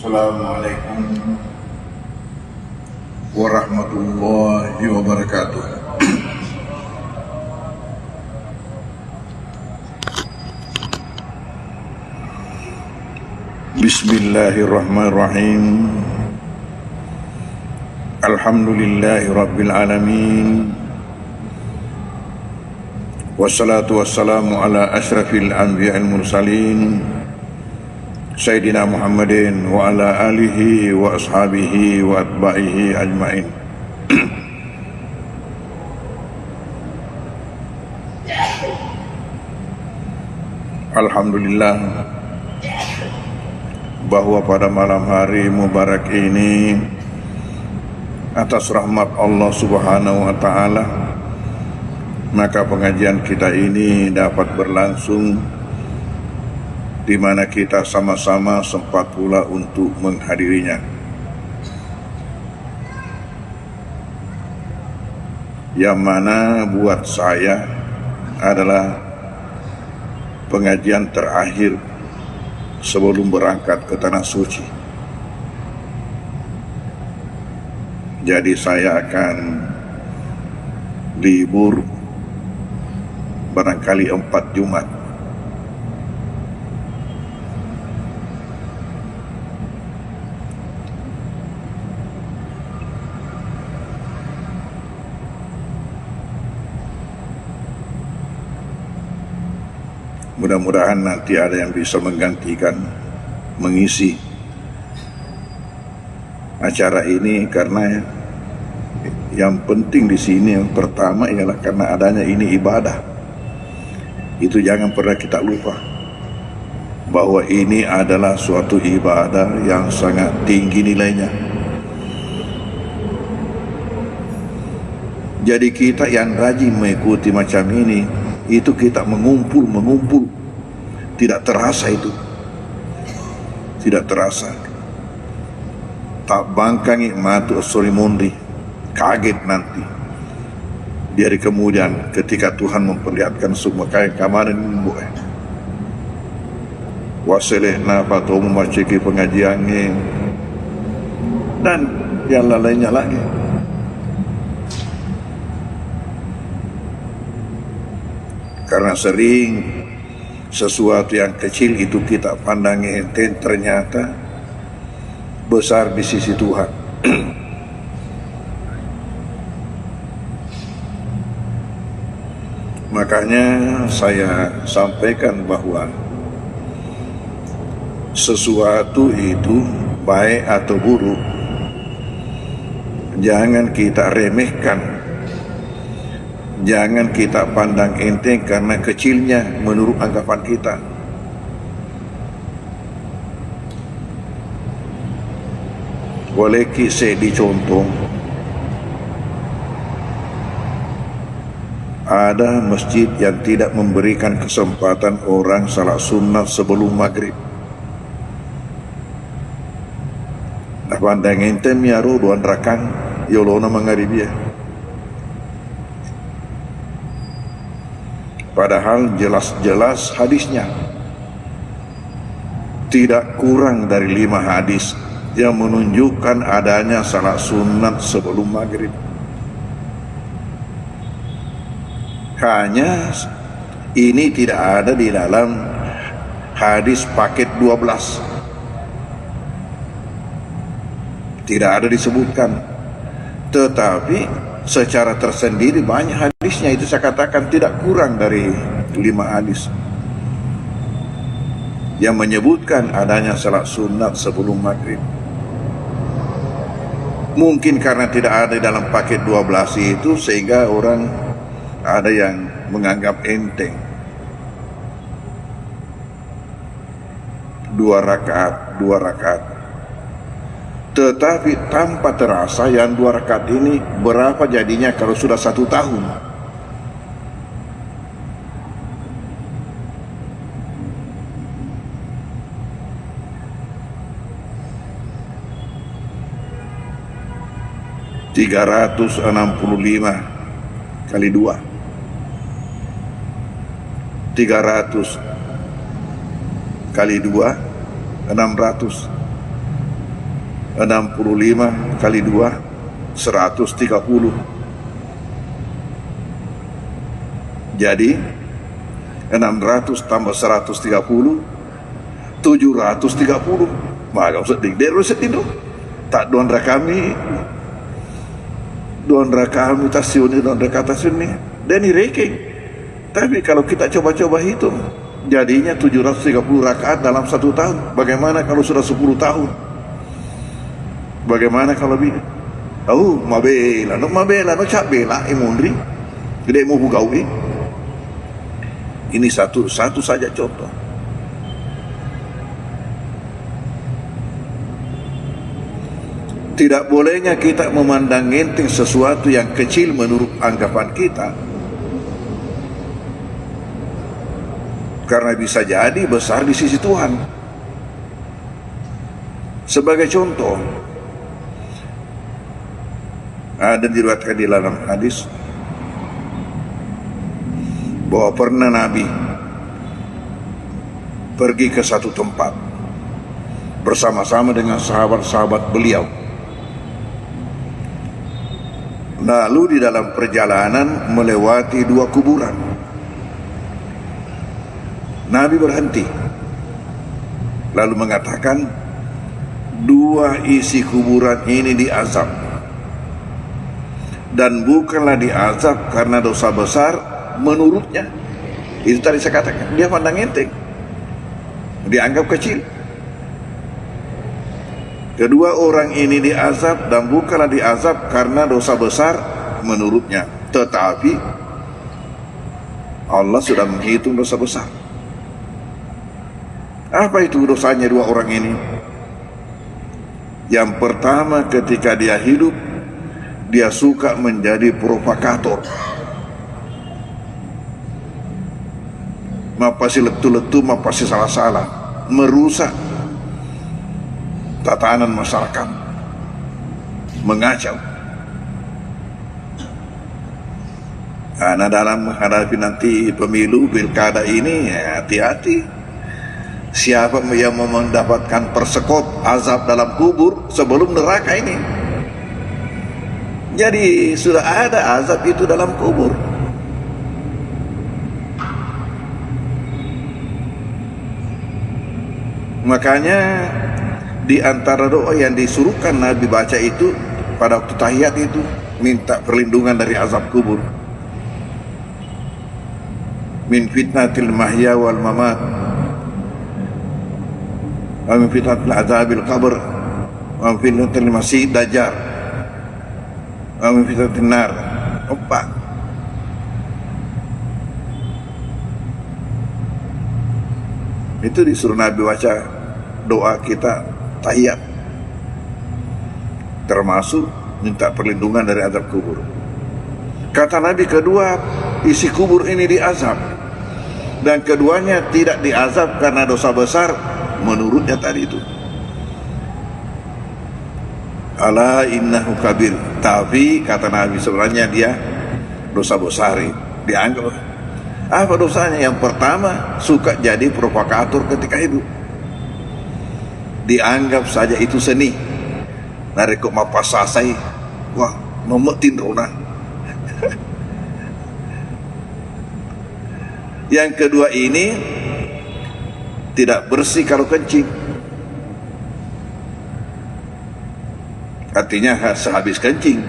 Assalamualaikum warahmatullahi wabarakatuh. Bismillahirrahmanirrahim. Alhamdulillahi rabbil alamin. Wassalatu wassalamu ala asyrafil anbiya'il mursalin Sayyidina Muhammadin wa ala alihi wa ashabihi wa atba'ihi ajma'in. Alhamdulillah bahwa pada malam hari mubarak ini, atas rahmat Allah Subhanahu wa ta'ala, maka pengajian kita ini dapat berlangsung, di mana kita sama-sama sempat pula untuk menghadirinya. Yang mana buat saya adalah pengajian terakhir sebelum berangkat ke Tanah Suci. Jadi saya akan libur barangkali 4 Jumat. Mudah-mudahan nanti ada yang bisa menggantikan, mengisi acara ini, karena yang penting di sini yang pertama ialah karena adanya ini ibadah. Itu jangan pernah kita lupa bahwa ini adalah suatu ibadah yang sangat tinggi nilainya. Jadi kita yang rajin mengikuti macam ini, itu kita mengumpul, tidak terasa itu, tidak terasa. Tak bangkangi matu sorimundi, kaget nanti di hari kemudian ketika Tuhan memperlihatkan semua kayak kemarin buat wasileh napa tu memaciki pengajiannya dan yang lainnya lagi. Karena sering sesuatu yang kecil itu kita pandangi enteng, ternyata besar di sisi Tuhan. Makanya saya sampaikan bahwa sesuatu itu baik atau buruk, jangan kita remehkan. Jangan kita pandang enteng karena kecilnya menurut anggapan kita. Boleh kisah dicontoh. Ada masjid yang tidak memberikan kesempatan orang salat sunnah sebelum maghrib. Nah, pandang enteng miaru duan rakang yolona mangharibia. Padahal jelas-jelas hadisnya tidak kurang dari 5 hadis yang menunjukkan adanya salat sunat sebelum maghrib. Hanya ini tidak ada di dalam hadis paket 12. Tidak ada disebutkan. Tetapi secara tersendiri banyak hadisnya, itu saya katakan tidak kurang dari 5 hadis yang menyebutkan adanya salat sunat sebelum maghrib. Mungkin karena tidak ada dalam paket 12 itu sehingga orang ada yang menganggap enteng. 2 rakaat. Tetapi tanpa terasa yang 2 rakaat ini berapa jadinya kalau sudah 1 tahun. $365 kali 2, 300 kali 2, 600. 65 kali 2 130. Jadi 600 tambah 130 730. Maka usah digder sedih tak don rakami tasuni don rakatasuni dan ireke. Tapi kalau kita coba-coba hitung, jadinya 730 rakaat dalam 1 tahun. Bagaimana kalau sudah 10 tahun? Bagaimana kalau lebih? Oh, mabela no cak bela imundri. Gede mau bugawi. Ini satu saja contoh. Tidak bolehnya kita memandang enteng sesuatu yang kecil menurut anggapan kita, karena bisa jadi besar di sisi Tuhan. Sebagai contoh, ada diriwayatkan di dalam hadis bahwa pernah Nabi pergi ke satu tempat bersama-sama dengan sahabat-sahabat beliau. Lalu di dalam perjalanan melewati 2 kuburan. Nabi berhenti lalu mengatakan, 2 isi kuburan ini diazab, dan bukanlah diazab karena dosa besar menurutnya. Itu tadi saya katakan, dia pandang enteng, dianggap kecil. Kedua orang ini diazab dan bukanlah diazab karena dosa besar menurutnya, tetapi Allah sudah menghitung dosa besar. Apa itu dosanya 2 orang ini? Yang pertama, ketika dia hidup, dia suka menjadi provokator. Mapasi letu-letu, mapasi salah-salah, merusak tatanan masyarakat, mengacau. Karena dalam menghadapi nanti pemilu pilkada ini, hati-hati. Siapa yang mau mendapatkan persekot azab dalam kubur sebelum neraka ini. Jadi sudah ada azab itu dalam kubur. Makanya di antara doa yang disuruhkan Nabi baca itu pada waktu tahiyat itu, minta perlindungan dari azab kubur. Min fitnatil mahya wal mamat, wa min fitnatil azabil qabr, wa min fitnatil masih dajjal, wa min fitnatil nar. 4. Itu disuruh Nabi baca doa kita tahiyat, termasuk minta perlindungan dari azab kubur. Kata Nabi, kedua isi kubur ini diazab, dan keduanya tidak diazab karena dosa besar menurutnya tadi itu. Ala innahu kabir. Tapi kata Nabi, sebenarnya dia dosa besar. Dianggap apa dosanya? Yang pertama, suka jadi provokator ketika hidup. Dianggap saja itu seni. Narik kok mapasasai, wah memetin rona. Yang kedua ini tidak bersih kalau kencing. Artinya sehabis kencing.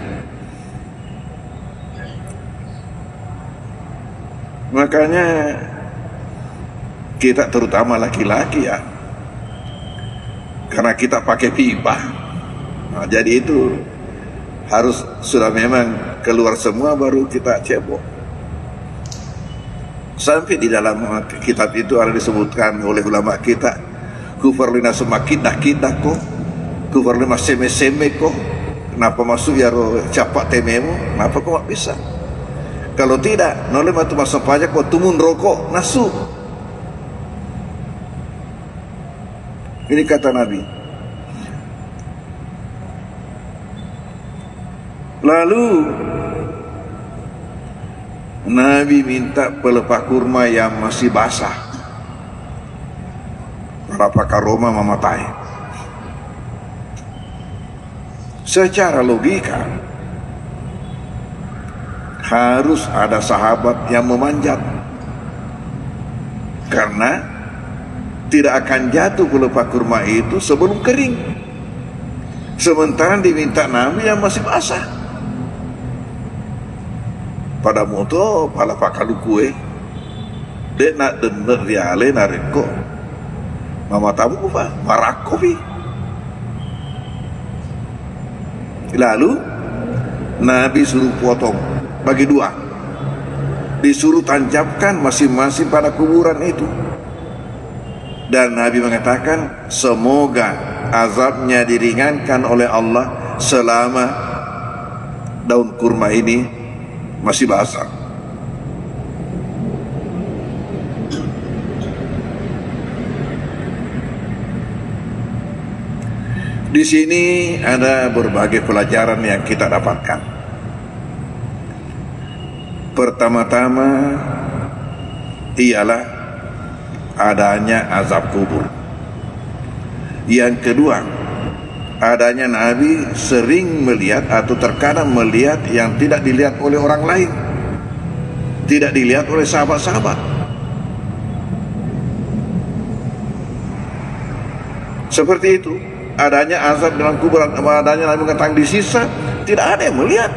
Makanya kita terutama laki-laki ya, karena kita pakai pipa, nah, jadi itu harus sudah memang keluar semua baru kita cebok. Sampai di dalam kitab itu ada disebutkan oleh ulama kita, kufar lina semakin kita kok, kufar lima seme kok, kenapa masuk ya capak tememu, kenapa kok gak bisa? Kalau tidak, nolem atau masuk pajak kok tumun rokok nasu. Ini kata Nabi. Lalu Nabi minta pelepah kurma yang masih basah, berapa karoma mematai. Secara logika harus ada sahabat yang memanjat, karena tidak akan jatuh pelepah kurma itu sebelum kering, sementara diminta Nabi yang masih basah. Pada moto pala pakalu kue dek nak denger riale nareko mama tamu apa marakopi. Lalu Nabi suruh potong bagi dua, disuruh tancapkan masing-masing pada kuburan itu. Dan Nabi mengatakan, semoga azabnya diringankan oleh Allah selama daun kurma ini masih basah. Di sini ada berbagai pelajaran yang kita dapatkan. Pertama-tama ialah adanya azab kubur. Yang kedua, adanya Nabi sering melihat atau terkadang melihat yang tidak dilihat oleh orang lain, tidak dilihat oleh sahabat-sahabat. Seperti itu, adanya azab dalam kuburan, adanya Nabi mengatakan di sisa, tidak ada yang melihat.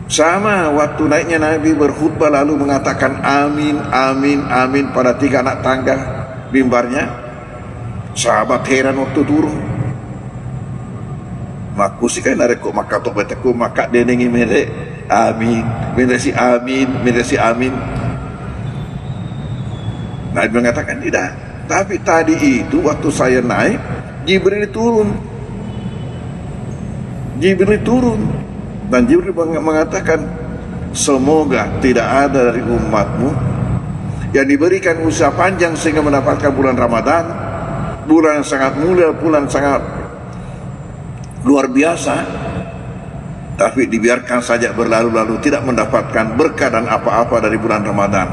Sama waktu naiknya Nabi berkhutbah lalu mengatakan amin, amin, amin pada 3 anak tangga mimbarnya. Sahabat heran waktu turun. Maku sih kan ada kok maka tok betaku maka denengi mere amin, mere si amin, mere si amin. Nabi mengatakan tidak. Tapi tadi itu waktu saya naik, Jibril turun. Jibril turun. Dan Jibril mengatakan, semoga tidak ada dari umatmu yang diberikan usia panjang sehingga mendapatkan bulan Ramadan, bulan yang sangat mulia, bulan sangat luar biasa, tapi dibiarkan saja berlalu-lalu, tidak mendapatkan berkah dan apa-apa dari bulan Ramadan.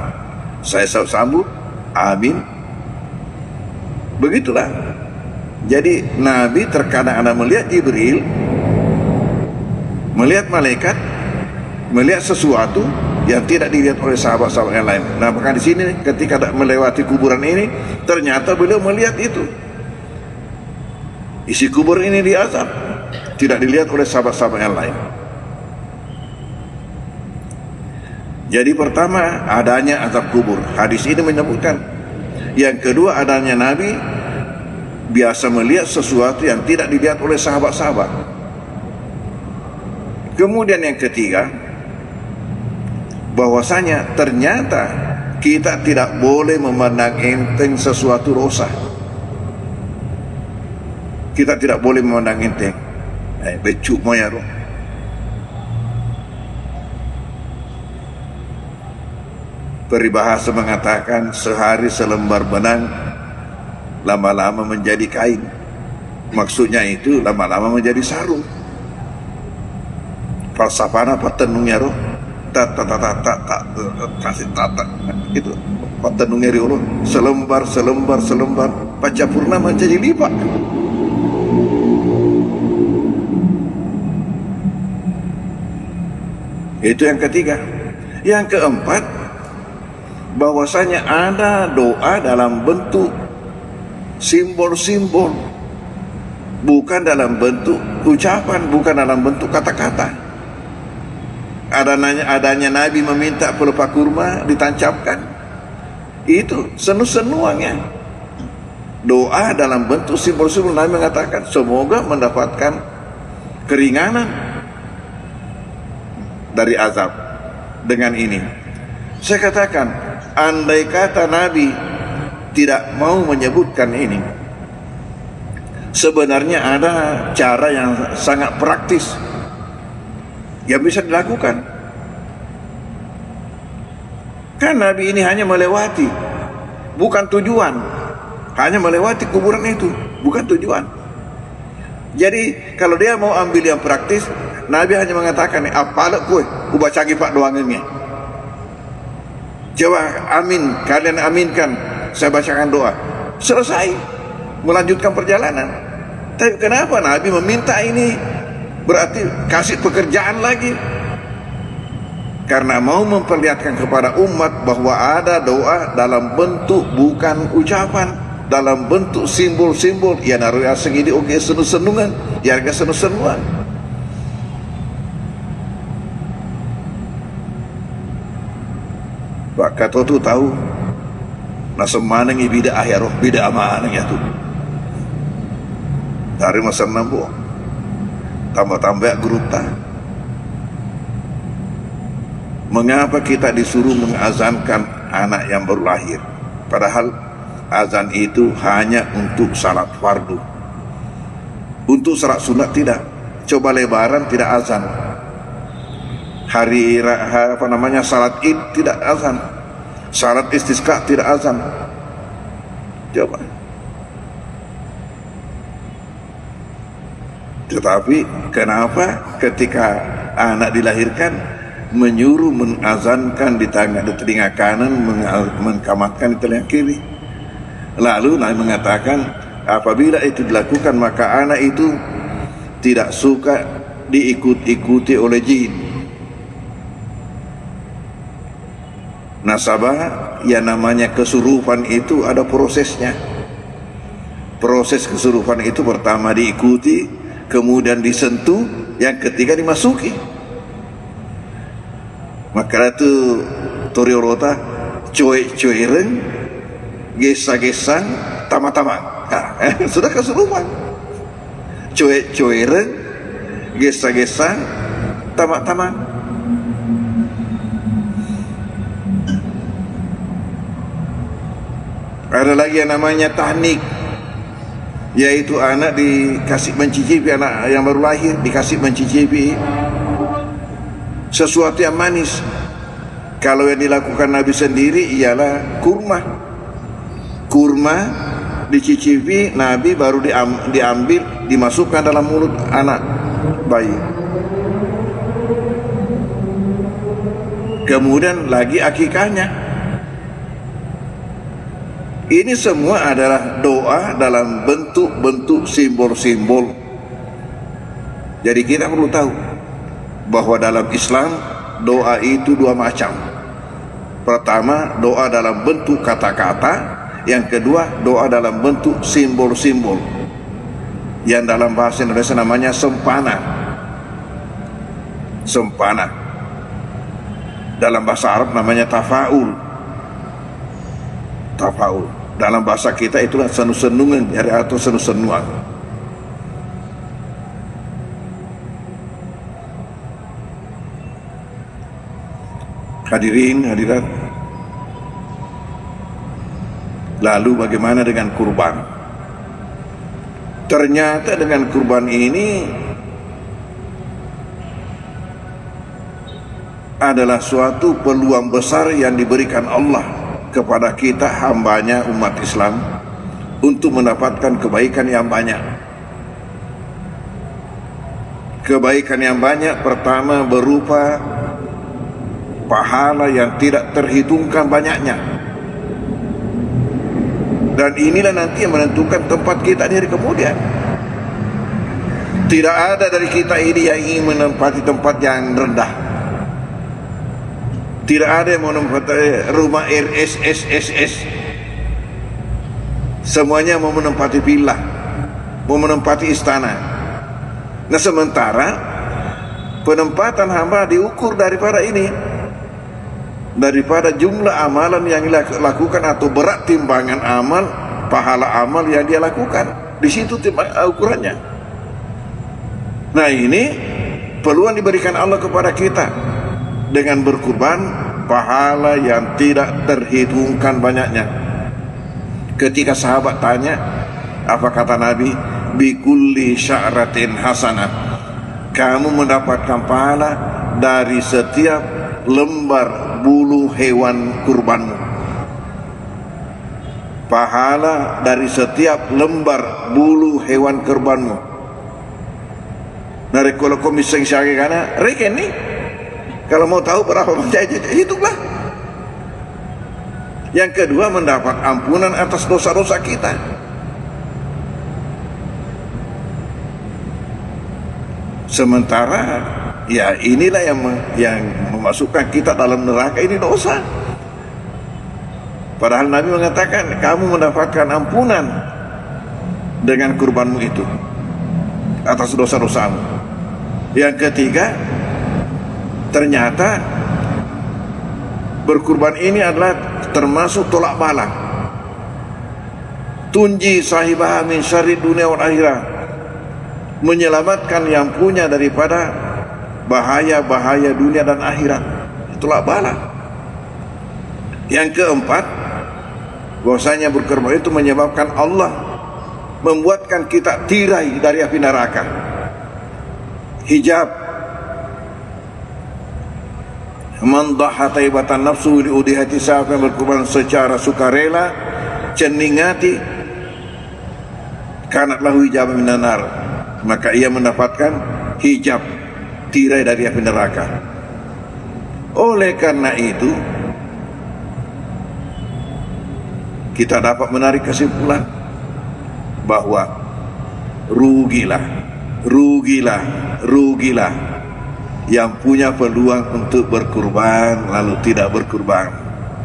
Saya sambut, amin. Begitulah. Jadi Nabi terkadang ada melihat Jibril, melihat malaikat, melihat sesuatu yang tidak dilihat oleh sahabat-sahabat yang lain. Nah, maka di sini ketika melewati kuburan ini, ternyata beliau melihat itu. Isi kubur ini diazab, tidak dilihat oleh sahabat-sahabat yang lain. Jadi pertama, adanya azab kubur. Hadis ini menyebutkan. Yang kedua, adanya Nabi biasa melihat sesuatu yang tidak dilihat oleh sahabat-sahabat. Kemudian yang ketiga, bahwasanya ternyata kita tidak boleh memandang enteng sesuatu dosa. Kita tidak boleh memandang enteng. Becuk moya roh. Peribahasa mengatakan sehari selembar benang lama-lama menjadi kain. Maksudnya itu lama-lama menjadi sarung. Falsafana patenungnya roh kasih tata itu patenungnya roh selembar paca purnama jadi lipat. Itu yang ketiga. Yang keempat, bahwasanya ada doa dalam bentuk simbol-simbol, bukan dalam bentuk ucapan, bukan dalam bentuk kata-kata. Adanya Nabi meminta pelepah kurma ditancapkan, itu senu-senuannya doa dalam bentuk simbol-simbol. Nabi mengatakan semoga mendapatkan keringanan dari azab dengan ini. Saya katakan, andai kata Nabi tidak mau menyebutkan ini, sebenarnya ada cara yang sangat praktis yang bisa dilakukan. Kan Nabi ini hanya melewati, bukan tujuan. Hanya melewati kuburan itu, bukan tujuan. Jadi kalau dia mau ambil yang praktis, Nabi hanya mengatakan, apalak kue ubah cagi pak doangnya. Coba amin, kalian aminkan saya bacakan doa, selesai, melanjutkan perjalanan. Tapi kenapa Nabi meminta ini? Berarti kasih pekerjaan lagi, karena mau memperlihatkan kepada umat bahwa ada doa dalam bentuk bukan ucapan, dalam bentuk simbol-simbol. Ya naruh asing ini oke senu-senungan, ya harga senu-senuan. Pak kata tu tahu nasa manang ibida akhir bida amanang ya tu dari masa nampu tambah-tambah grup ta. Mengapa kita disuruh mengazankan anak yang baru lahir, padahal azan itu hanya untuk salat fardu, untuk salat sunat tidak. Coba lebaran tidak azan, hari salat id tidak azan, salat istisqa tidak azan. Coba. Tetapi kenapa ketika anak dilahirkan menyuruh mengazankan di telinga kanan, mengkamatkan di telinga kiri? Lalu Nabi mengatakan apabila itu dilakukan maka anak itu tidak suka diikut-ikuti oleh jin. Nasabah yang namanya kesurupan itu ada prosesnya. Proses kesurupan itu pertama diikuti, kemudian disentuh, yang ketiga dimasuki. Maka itu toriorota cuek-cueren, gesa-gesan, tama-tama. Sudah kesurupan. Cuek-cueren, gesa-gesan, tama-tama. Ada lagi yang namanya tahnik, yaitu anak dikasih mencicipi, anak yang baru lahir dikasih mencicipi sesuatu yang manis. Kalau yang dilakukan Nabi sendiri ialah kurma. Kurma dicicipi Nabi, baru diambil dimasukkan dalam mulut anak bayi. Kemudian lagi akikahnya. Ini semua adalah doa dalam bentuk-bentuk simbol-simbol. Jadi kita perlu tahu bahwa dalam Islam doa itu dua macam. Pertama, doa dalam bentuk kata-kata. Yang kedua, doa dalam bentuk simbol-simbol, yang dalam bahasa Indonesia namanya sempana. Sempana. Dalam bahasa Arab namanya tafaul. Tafaul. Dalam bahasa kita itulah senu-senungan atau senu-senuan. Hadirin hadirat, lalu bagaimana dengan kurban? Ternyata dengan kurban ini adalah suatu peluang besar yang diberikan Allah kepada kita, hambanya umat Islam, untuk mendapatkan kebaikan yang banyak. Kebaikan yang banyak pertama berupa pahala yang tidak terhitungkan banyaknya, dan inilah nanti yang menentukan tempat kita di hari kemudian. Tidak ada dari kita ini yang ingin menempati tempat yang rendah. Tidak ada yang mau menempati rumah RSSSS. Semuanya mau menempati villa, mau menempati istana. Nah, sementara penempatan hamba diukur daripada ini, daripada jumlah amalan yang dilakukan atau berat timbangan amal, pahala amal yang dia lakukan. Di situ ukurannya. Nah, ini peluang diberikan Allah kepada kita dengan berkurban, pahala yang tidak terhitungkan banyaknya. Ketika sahabat tanya, apa kata Nabi? Bikulli sya'ratin hasanah. Kamu mendapatkan pahala dari setiap lembar bulu hewan kurbanmu. Pahala dari setiap lembar bulu hewan kurbanmu. Nah, kalau kau miseng syari kana, reken nih. Kalau mau tahu berapa banyak, hitunglah. Yang kedua, mendapat ampunan atas dosa-dosa kita. Sementara ya inilah yang memasukkan kita dalam neraka, ini dosa. Padahal Nabi mengatakan kamu mendapatkan ampunan dengan kurbanmu itu atas dosa-dosamu. Yang ketiga, ternyata berkurban ini adalah termasuk tolak bala. Tunji sahibah min syarri dunia wal akhirah, menyelamatkan yang punya daripada bahaya-bahaya dunia dan akhirat. Tolak bala. Yang keempat, bahwasanya berkurban itu menyebabkan Allah membuatkan kita tirai dari api neraka. Hijab. Man dhaha taibatan nafsu li udihati, siapa yang berkorban secara sukarela ceningati kanat lahu hijab minan nar, maka ia mendapatkan hijab, tirai dari api neraka. Oleh karena itu kita dapat menarik kesimpulan bahwa rugilah yang punya peluang untuk berkurban lalu tidak berkurban,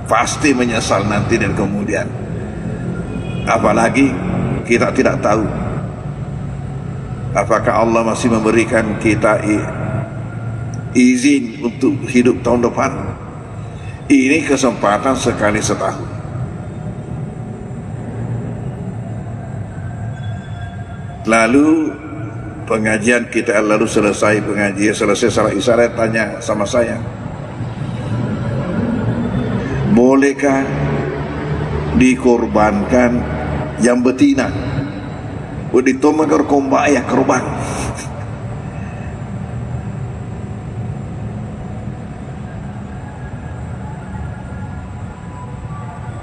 pasti menyesal nanti dan kemudian. Apalagi kita tidak tahu apakah Allah masih memberikan kita izin untuk hidup tahun depan. Ini kesempatan sekali setahun. Lalu pengajian kita lalu selesai pengajian, selesai salat isya, tanya sama saya, bolehkah dikorbankan yang betina? Ditomagar komba ayah korban.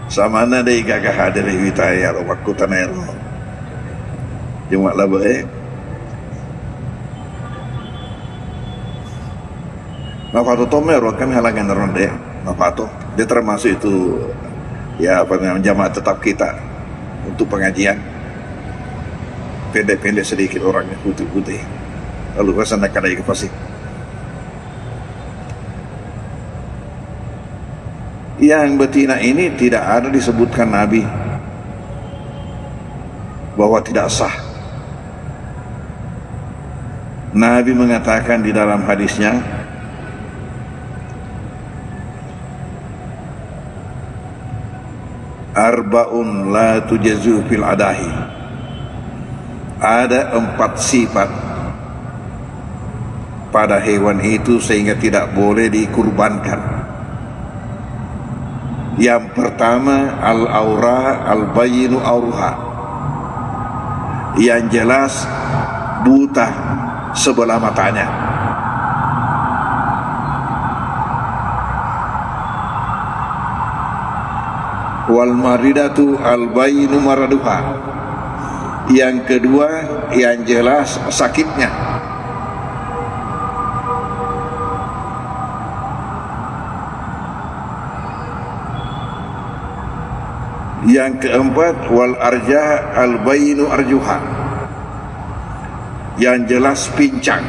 Sama na day gagah hadir witaya waktu tanero. Jumat lah baik. Mapato tomero kami halangan ronde. Mapato dia termasuk itu ya apa namanya jamaah tetap kita untuk pengajian. Pendek-pendek sedikit orangnya, putih-putih. Lalu kesana kadai ke pasir. Yang betina ini tidak ada disebutkan Nabi bahwa tidak sah. Nabi mengatakan di dalam hadisnya, arba'un la tujazu fil adahi. Ada 4 sifat pada hewan itu sehingga tidak boleh dikurbankan. Yang pertama, al-aura al-bayinu auruha, yang jelas buta sebelah matanya. Wal maridatu al-bayinu maraduha, yang kedua yang jelas sakitnya. Yang keempat, wal arja al-bayinu arjuha, yang jelas pincang.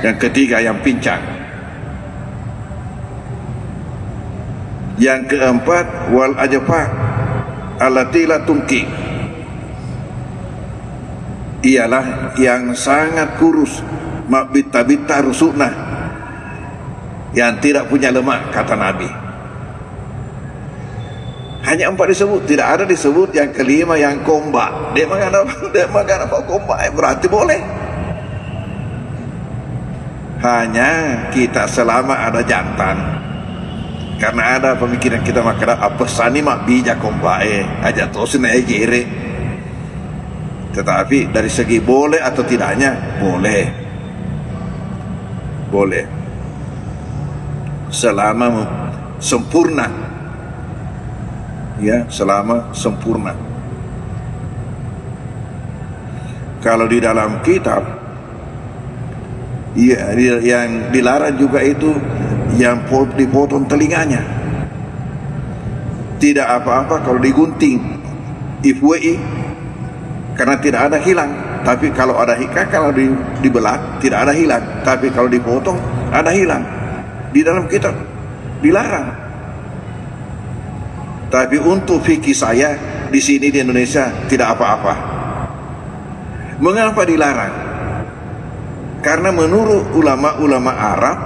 Yang ketiga yang pincang. Yang keempat, wal ajfa allati la tungki, ialah yang sangat kurus, mabita-bita rusukna, yang tidak punya lemak, kata Nabi. Hanya 4 disebut, tidak ada disebut yang kelima yang komba. Dia makan apa komba, berarti boleh. Hanya kita selama ada jantan, karena ada pemikiran kita makan apa sani mak bijak komba aja tosin jere. Tetapi dari segi boleh atau tidaknya, boleh, boleh selama sempurna, ya, selama sempurna. Kalau di dalam kitab ya, yang dilarang juga itu yang dipotong telinganya. Tidak apa-apa kalau digunting ifwi, karena tidak ada hilang. Tapi kalau ada kalau dibelah tidak ada hilang. Tapi kalau dipotong ada hilang. Di dalam kitab dilarang. Tapi untuk fikih saya di sini di Indonesia tidak apa-apa. Mengapa dilarang? Karena menurut ulama-ulama Arab,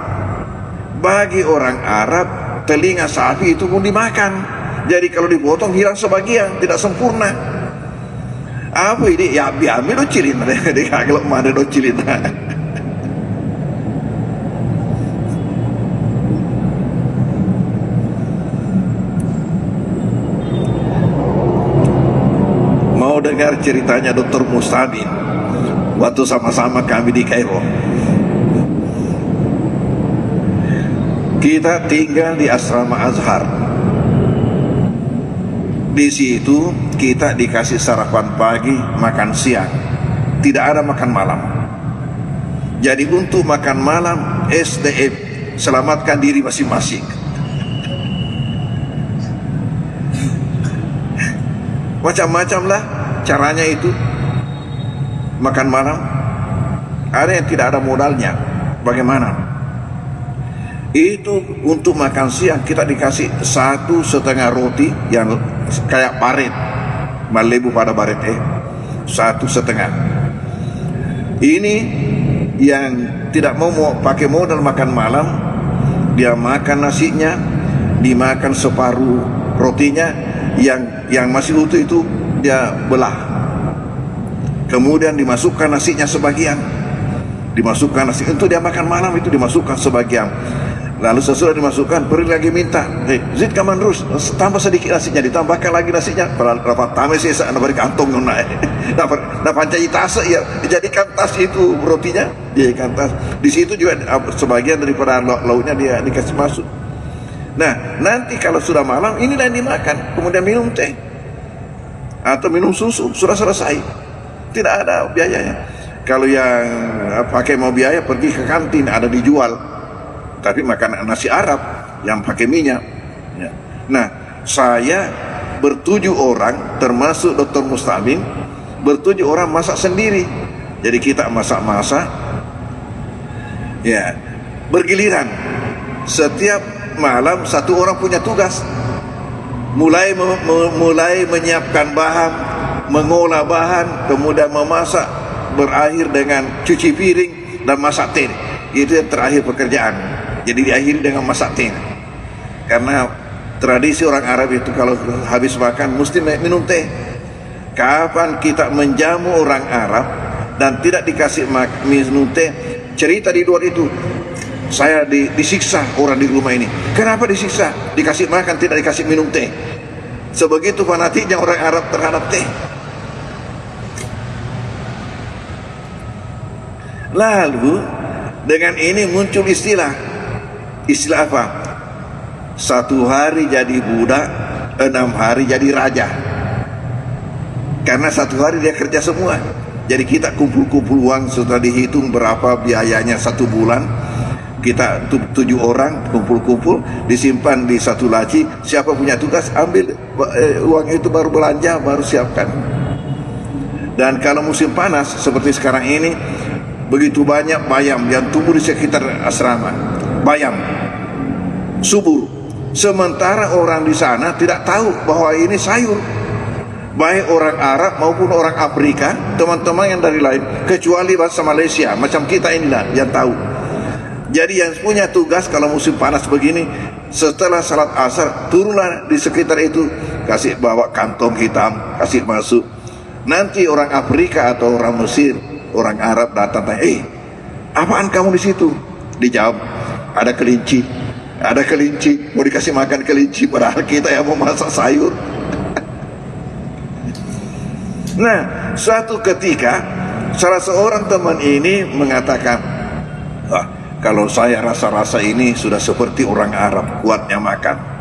bagi orang Arab telinga sapi itu pun dimakan. Jadi kalau dipotong hilang sebagian, tidak sempurna. Apa ini? Ya biami do cilin, dek kalau mana do cilin. Mau dengar ceritanya Dr. Mustabin waktu sama-sama kami di Kairo. Kita tinggal di asrama Azhar. Di situ kita dikasih sarapan pagi, makan siang, tidak ada makan malam. Jadi untuk makan malam SDM, selamatkan diri masing-masing. Macam-macam lah caranya itu makan malam. Ada yang tidak ada modalnya, bagaimana? Itu untuk makan siang kita dikasih 1,5 roti yang kayak paret, malebu pada baret 1,5. Ini yang tidak mau pakai modal makan malam, dia makan nasinya, dimakan separuh rotinya, yang masih utuh itu dia belah, kemudian dimasukkan nasinya sebagian, dimasukkan nasi untuk dia makan malam itu dimasukkan sebagian. Lalu sesudah dimasukkan, pergi lagi minta, Zid kaman terus, tambah sedikit nasinya, ditambahkan lagi nasinya. Dapat tames sesa, beri kantong nona, dapat pancai tas ya, dijadikan tas itu rotinya, dijadikan tas. Di situ juga sebagian daripada lauknya dia dikasih masuk. Nah, nanti kalau sudah malam, inilah yang dimakan, kemudian minum teh atau minum susu, sudah selesai, tidak ada biayanya. Kalau yang pakai mau biaya, pergi ke kantin, ada dijual. Tapi makan nasi Arab yang pakai minyak ya. Nah, saya ber7 orang termasuk Dr. Mustabin, ber7 orang masak sendiri. Jadi kita masak-masak ya, bergiliran. Setiap malam satu orang punya tugas, mulai menyiapkan bahan, mengolah bahan, kemudian memasak, berakhir dengan cuci piring dan masak teh. Itu yang terakhir pekerjaan. Jadi diakhiri dengan masak teh. Karena tradisi orang Arab itu kalau habis makan mesti minum teh. Kapan kita menjamu orang Arab dan tidak dikasih minum teh, cerita di luar itu, saya disiksa orang di rumah ini. Kenapa disiksa? Dikasih makan, tidak dikasih minum teh. Sebegitu fanatiknya orang Arab terhadap teh. Lalu dengan ini muncul istilah apa? 1 hari jadi budak, 6 hari jadi raja. Karena 1 hari dia kerja semua. Jadi kita kumpul-kumpul uang, setelah dihitung berapa biayanya 1 bulan, kita 7 orang kumpul-kumpul, disimpan di 1 laci. Siapa punya tugas ambil uang itu, baru belanja, baru siapkan. Dan kalau musim panas seperti sekarang ini, begitu banyak bayam yang tumbuh di sekitar asrama, bayam subur. Sementara orang di sana tidak tahu bahwa ini sayur, baik orang Arab maupun orang Afrika, teman-teman yang dari lain, kecuali bahasa Malaysia macam kita inilah yang tahu. Jadi yang punya tugas kalau musim panas begini, setelah salat asar turunlah di sekitar itu, kasih bawa kantong hitam, kasih masuk. Nanti orang Afrika atau orang Mesir, orang Arab datang tanya, apaan kamu di situ? Dijawab, ada kelinci, ada kelinci, mau dikasih makan kelinci, padahal kita yang mau masak sayur. Nah, suatu ketika salah seorang teman ini mengatakan, kalau saya rasa-rasa ini sudah seperti orang Arab, kuatnya makan.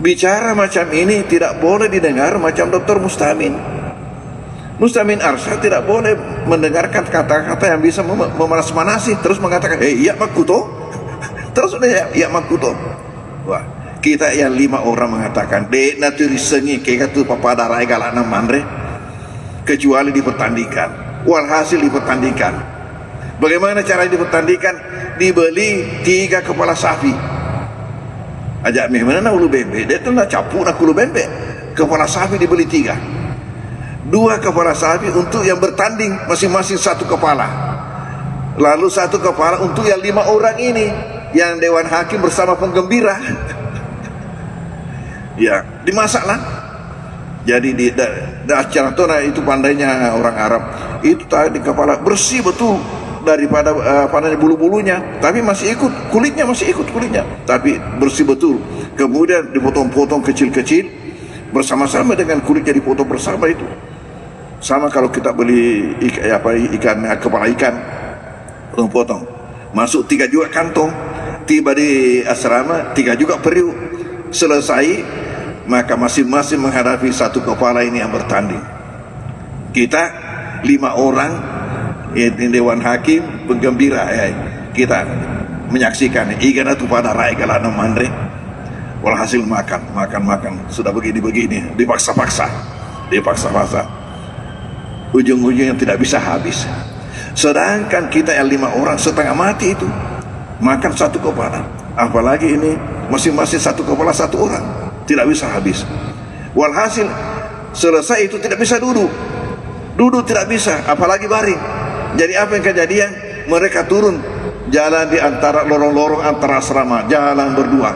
Bicara macam ini tidak boleh didengar macam Dr. Mustabin. Muslimin Arsyad tidak boleh mendengarkan kata-kata yang bisa memanas-manasi, terus mengatakan, iya makuto, terus udah iya makuto. Wah, kita yang 5 orang mengatakan, dek naturi sengi kayak tu papada rai galana mandre, kecuali dipertandingkan. Walhasil dipertandingkan. Bagaimana cara dipertandingkan? Dibeli 3 kepala sapi. Ajak mana ulu bembe, dia tu nak capu nak ulu bembe. Kepala sapi dibeli 3. 2 kepala sapi untuk yang bertanding, masing-masing 1 kepala. Lalu 1 kepala untuk yang 5 orang ini, yang dewan hakim bersama penggembira. Ya, dimasaklah. Jadi di acara tona itu pandainya orang Arab. Itu tadi kepala bersih betul daripada bulu-bulunya, tapi masih ikut kulitnya, tapi bersih betul. Kemudian dipotong-potong kecil-kecil bersama-sama dengan kulitnya dipotong bersama itu. Sama kalau kita beli ikan, kepala ikan, potong-potong, masuk 3 juga kantong, tiba di asrama 3 juga periuk. Selesai, maka masing-masing menghadapi 1 kepala ini yang bertanding. Kita 5 orang, ini dewan hakim, penggembira, kita menyaksikan igana tu pada rai galana mandre. Walhasil makan, sudah begini, dipaksa-paksa. Ujung-ujungnya tidak bisa habis. Sedangkan kita yang 5 orang setengah mati itu makan 1 kepala, apalagi ini masing-masing 1 kepala 1 orang, tidak bisa habis. Walhasil selesai itu tidak bisa duduk tidak bisa, apalagi baring. Jadi apa yang kejadian? Mereka turun jalan di antara lorong-lorong antara asrama, jalan berdua.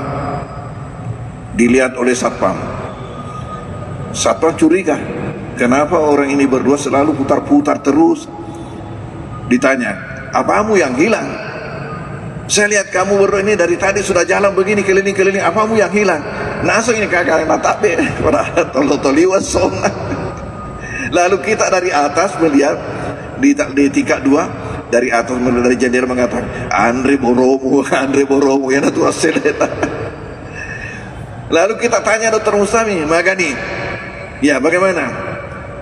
Dilihat oleh satpam curiga, kenapa orang ini berdua selalu putar-putar terus. Ditanya, apamu yang hilang? Saya lihat kamu berdua ini dari tadi sudah jalan begini keliling-keliling, apamu yang hilang? Nasa ini kakak natape pada toliwas sona. Lalu kita dari atas melihat di tingkat 2, dari atas dari jendela mengatakan, Andre Boromo ya natua seleta. Lalu kita tanya Dr. Mustami Magani, ya bagaimana?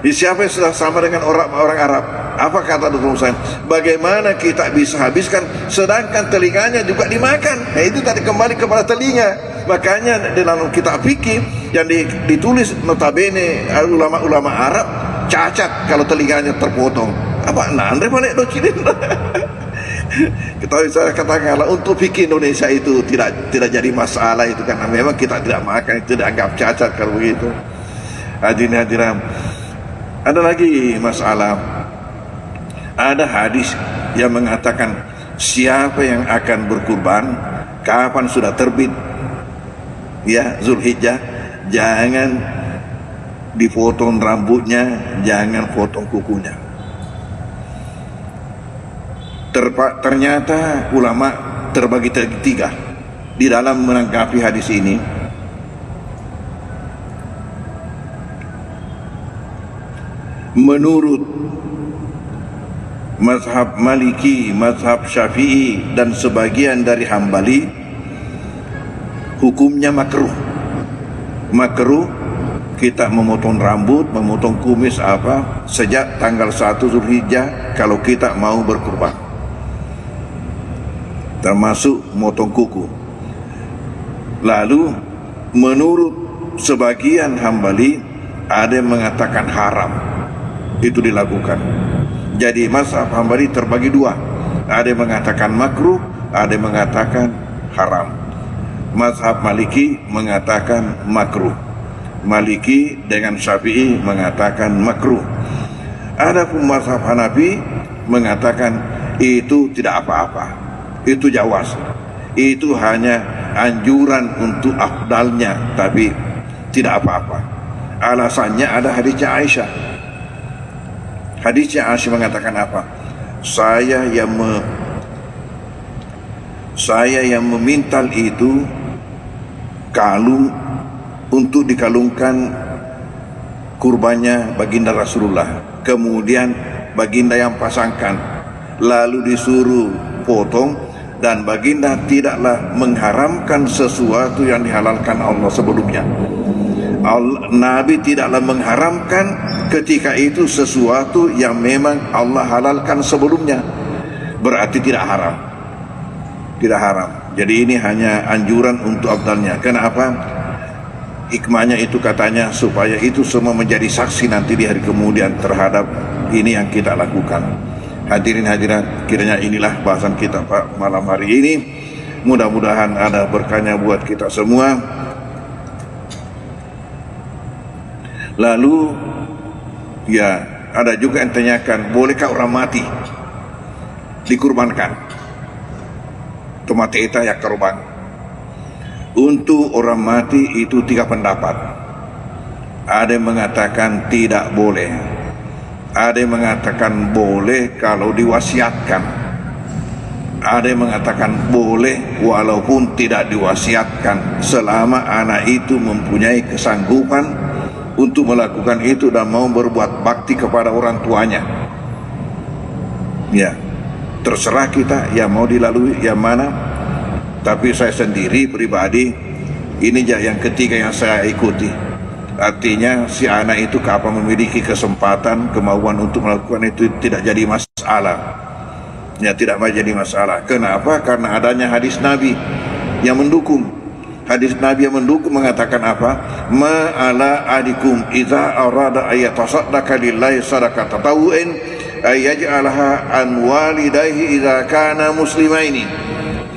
Siapa yang sudah sama dengan orang Arab? Apa kata Dr. Mustami? Bagaimana kita bisa habiskan sedangkan telinganya juga dimakan? Nah, itu tadi kembali kepada telinga. Makanya dalam kitab fikih yang ditulis notabene ulama-ulama Arab, cacat kalau telinganya terpotong. Apa? Nah, Andre balik docilin. Kita bisa katakan untuk fikih Indonesia itu tidak jadi masalah itu, karena memang kita tidak makan, itu dianggap cacat kalau begitu. Hadirin, ada lagi masalah. Ada hadis yang mengatakan siapa yang akan berkurban kapan sudah terbit ya Zulhijjah, jangan dipotong rambutnya, jangan potong kukunya. Ternyata ulama terbagi 3 di dalam menanggapi hadis ini. Menurut mazhab Maliki, mazhab Syafi'i, dan sebagian dari Hambali, hukumnya makruh. Kita memotong rambut, memotong kumis sejak tanggal 1 Zulhijjah kalau kita mau berkurban, termasuk motong kuku. Lalu menurut sebagian Hambali ada yang mengatakan haram itu dilakukan. Jadi mazhab Hambali terbagi 2, ada yang mengatakan makruh, ada yang mengatakan haram. Mazhab Maliki mengatakan makruh, Maliki dengan Syafi'i mengatakan makruh. Adapun mazhab Hanafi mengatakan itu tidak apa-apa, itu jawaz, itu hanya anjuran untuk afdalnya, tapi tidak apa-apa. Alasannya ada hadisnya Aisyah. Hadisnya Aisyah mengatakan apa? Saya yang memintal itu kalung untuk dikalungkan kurbannya baginda Rasulullah. Kemudian baginda yang pasangkan, lalu disuruh potong, dan baginda tidaklah mengharamkan sesuatu yang dihalalkan Allah sebelumnya. Nabi tidaklah mengharamkan ketika itu sesuatu yang memang Allah halalkan sebelumnya, berarti tidak haram. Tidak haram. Jadi ini hanya anjuran untuk afdalnya. Kenapa? Hikmahnya itu katanya supaya itu semua menjadi saksi nanti di hari kemudian terhadap ini yang kita lakukan. Hadirin hadirat, kiranya inilah bahasan kita Pak malam hari ini. Mudah-mudahan ada berkahnya buat kita semua. Lalu ya, ada juga yang tanyakan, bolehkah orang mati dikurbankan? Tomate itu ya korban. Untuk orang mati itu 3 pendapat. Ada yang mengatakan tidak boleh. Ada yang mengatakan boleh kalau diwasiatkan. Ada yang mengatakan boleh walaupun tidak diwasiatkan, selama anak itu mempunyai kesanggupan untuk melakukan itu dan mau berbuat bakti kepada orang tuanya. Ya, terserah kita yang mau dilalui yang mana. Tapi saya sendiri pribadi, ini yang ketiga yang saya ikuti. Artinya si anak itu kapan memiliki kesempatan, kemauan untuk melakukan itu tidak jadi masalah. Ya, tidak menjadi masalah. Kenapa? Karena adanya hadis Nabi yang mendukung. Hadis Nabi yang mendukung mengatakan apa? Ma'ala adikum idza arada ayatasaddaqa lillahi sadaqatan tatawwu'in ayaj'alaha an walidayhi idza kana muslimaini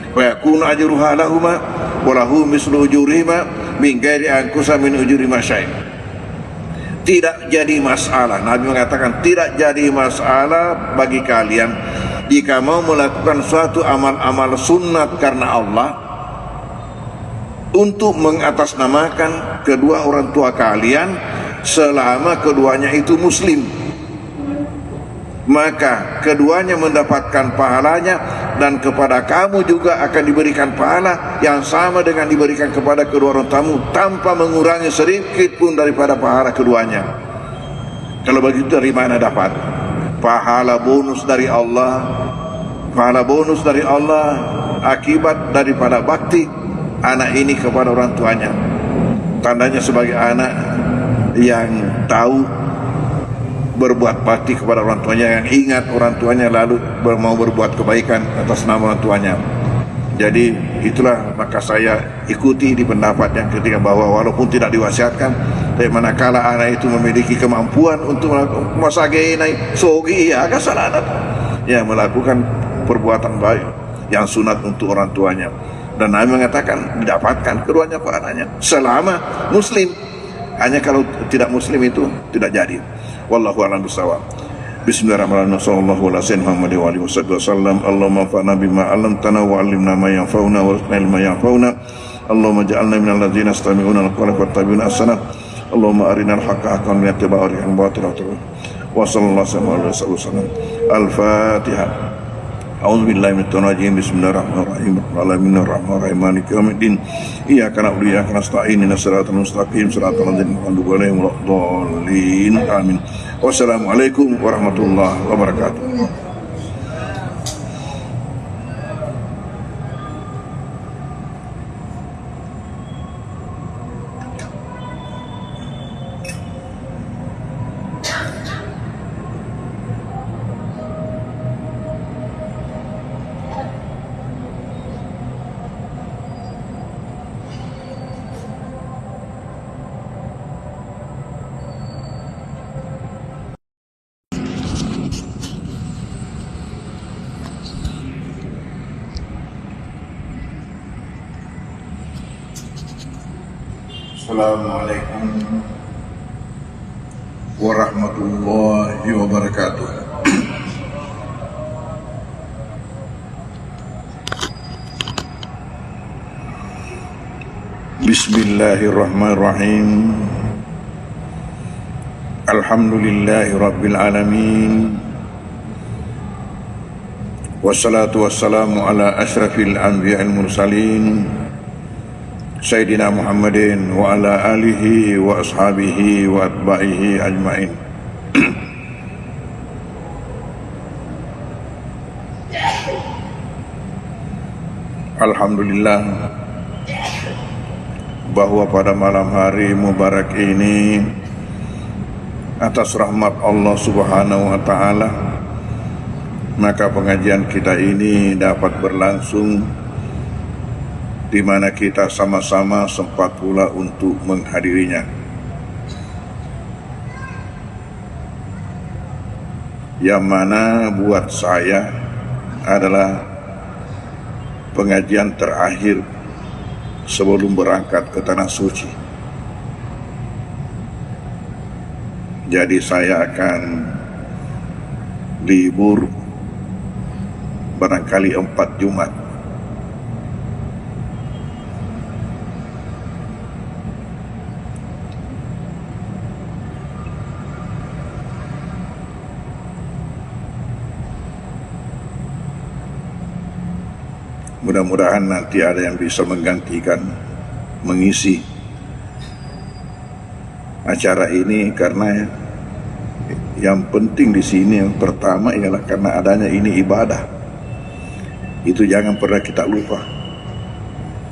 wa yakunu ajruha lahuma wa lahu mislu ujurihima min ghairi ankusa min ujuri masyai'. Tidak jadi masalah. Nabi mengatakan tidak jadi masalah bagi kalian jika mau melakukan suatu amal-amal sunat karena Allah untuk mengatasnamakan kedua orang tua kalian selama keduanya itu muslim, maka keduanya mendapatkan pahalanya dan kepada kamu juga akan diberikan pahala yang sama dengan diberikan kepada kedua orang tamu tanpa mengurangi sedikit pun daripada pahala keduanya. Kalau begitu dari mana dapat? Pahala bonus dari Allah. Pahala bonus dari Allah akibat daripada bakti anak ini kepada orang tuanya. Tandanya sebagai anak yang tahu berbuat bakti kepada orang tuanya, yang ingat orang tuanya lalu mau berbuat kebaikan atas nama orang tuanya. Jadi itulah maka saya ikuti di pendapat yang ketiga, bahwa walaupun tidak diwasiatkan, tapi manakala anak itu memiliki kemampuan untuk melakukan masagenai sogi ya agak salah ya melakukan perbuatan baik yang sunat untuk orang tuanya. Dan Nabi mengatakan didapatkan keduanya pahalanya selama muslim. Hanya kalau tidak muslim itu tidak jadi. Wallahu a'lam bishawab. Bismillahirrahmanirrahim. Sallallahu ala sayyidina Muhammad wa alihi wasallam. Allahumma anfa'na bima 'allamtana wa 'allimna ma yanfa'una wa zidna ilma yanfa'una. Allahumma ij'alna minal ladzina yastami'una al-qawla fayattabi'una ahsana. Allahumma arinal haqqa haqqan wa arina al-batila batila. Wa sallallahu alaihi wasallam. Al-Fatihah. A'udzu billahi minasyaitonir rajim. Bismillahirrahmanirrahim. Bismillahirrahmanirrahim. Maliki yaumiddin. Iyyaka na'budu wa iyyaka nasta'in. Ihdinas siratal mustaqim. Siratal ladzina an'amta 'alaihim waladdallin. Amin. Wassalamualaikum warahmatullahi wabarakatuh. Assalamualaikum warahmatullahi wabarakatuh. Bismillahirrahmanirrahim. Alhamdulillahi rabbil alamin. Wassalatu wassalamu ala asyrafil anbiya'il mursalin Sayyidina Muhammadin wa ala alihi wa ashabihi wa atba'ihi ajma'in. Alhamdulillah bahwa pada malam hari mubarak ini atas rahmat Allah Subhanahu wa taala, maka pengajian kita ini dapat berlangsung di mana kita sama-sama sempat pula untuk menghadirinya. Yang mana buat saya adalah pengajian terakhir sebelum berangkat ke Tanah Suci. Jadi saya akan libur barangkali 4 Jumat. Mudah-mudahan nanti ada yang bisa menggantikan, mengisi acara ini, karena yang penting di sini yang pertama ialah karena adanya ini ibadah. Itu jangan pernah kita lupa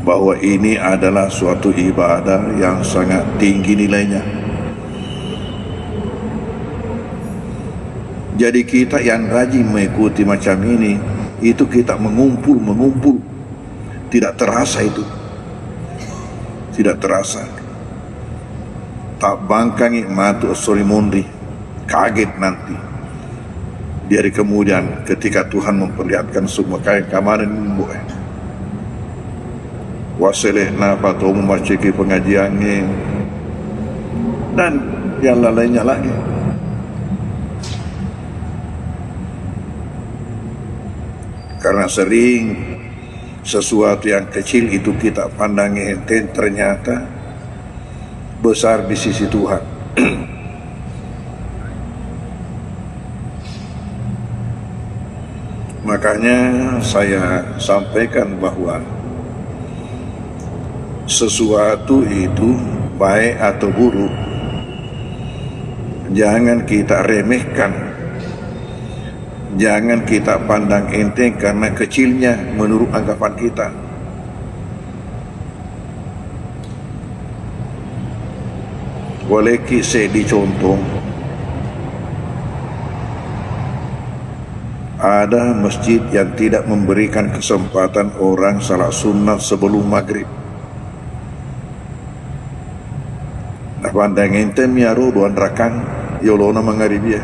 bahwa ini adalah suatu ibadah yang sangat tinggi nilainya. Jadi kita yang rajin mengikuti macam ini, itu kita mengumpul, tidak terasa itu, tidak terasa. Tak bangkangi matu sori mondri, kaget nanti dari kemudian ketika Tuhan memperlihatkan semua kayak kemarin buat waseleh napa tu memaciki pengajiannya dan yang lainnya lagi. Karena sering sesuatu yang kecil itu kita pandangi enteng, ternyata besar di sisi Tuhan. Makanya saya sampaikan bahwa sesuatu itu baik atau buruk jangan kita remehkan, jangan kita pandang enteng karena kecilnya menurut anggapan kita. Boleh kisah dicontoh, ada masjid yang tidak memberikan kesempatan orang salat sunat sebelum maghrib. Nah, pandang enteng miaro 2 rakaat yolona mangharibia.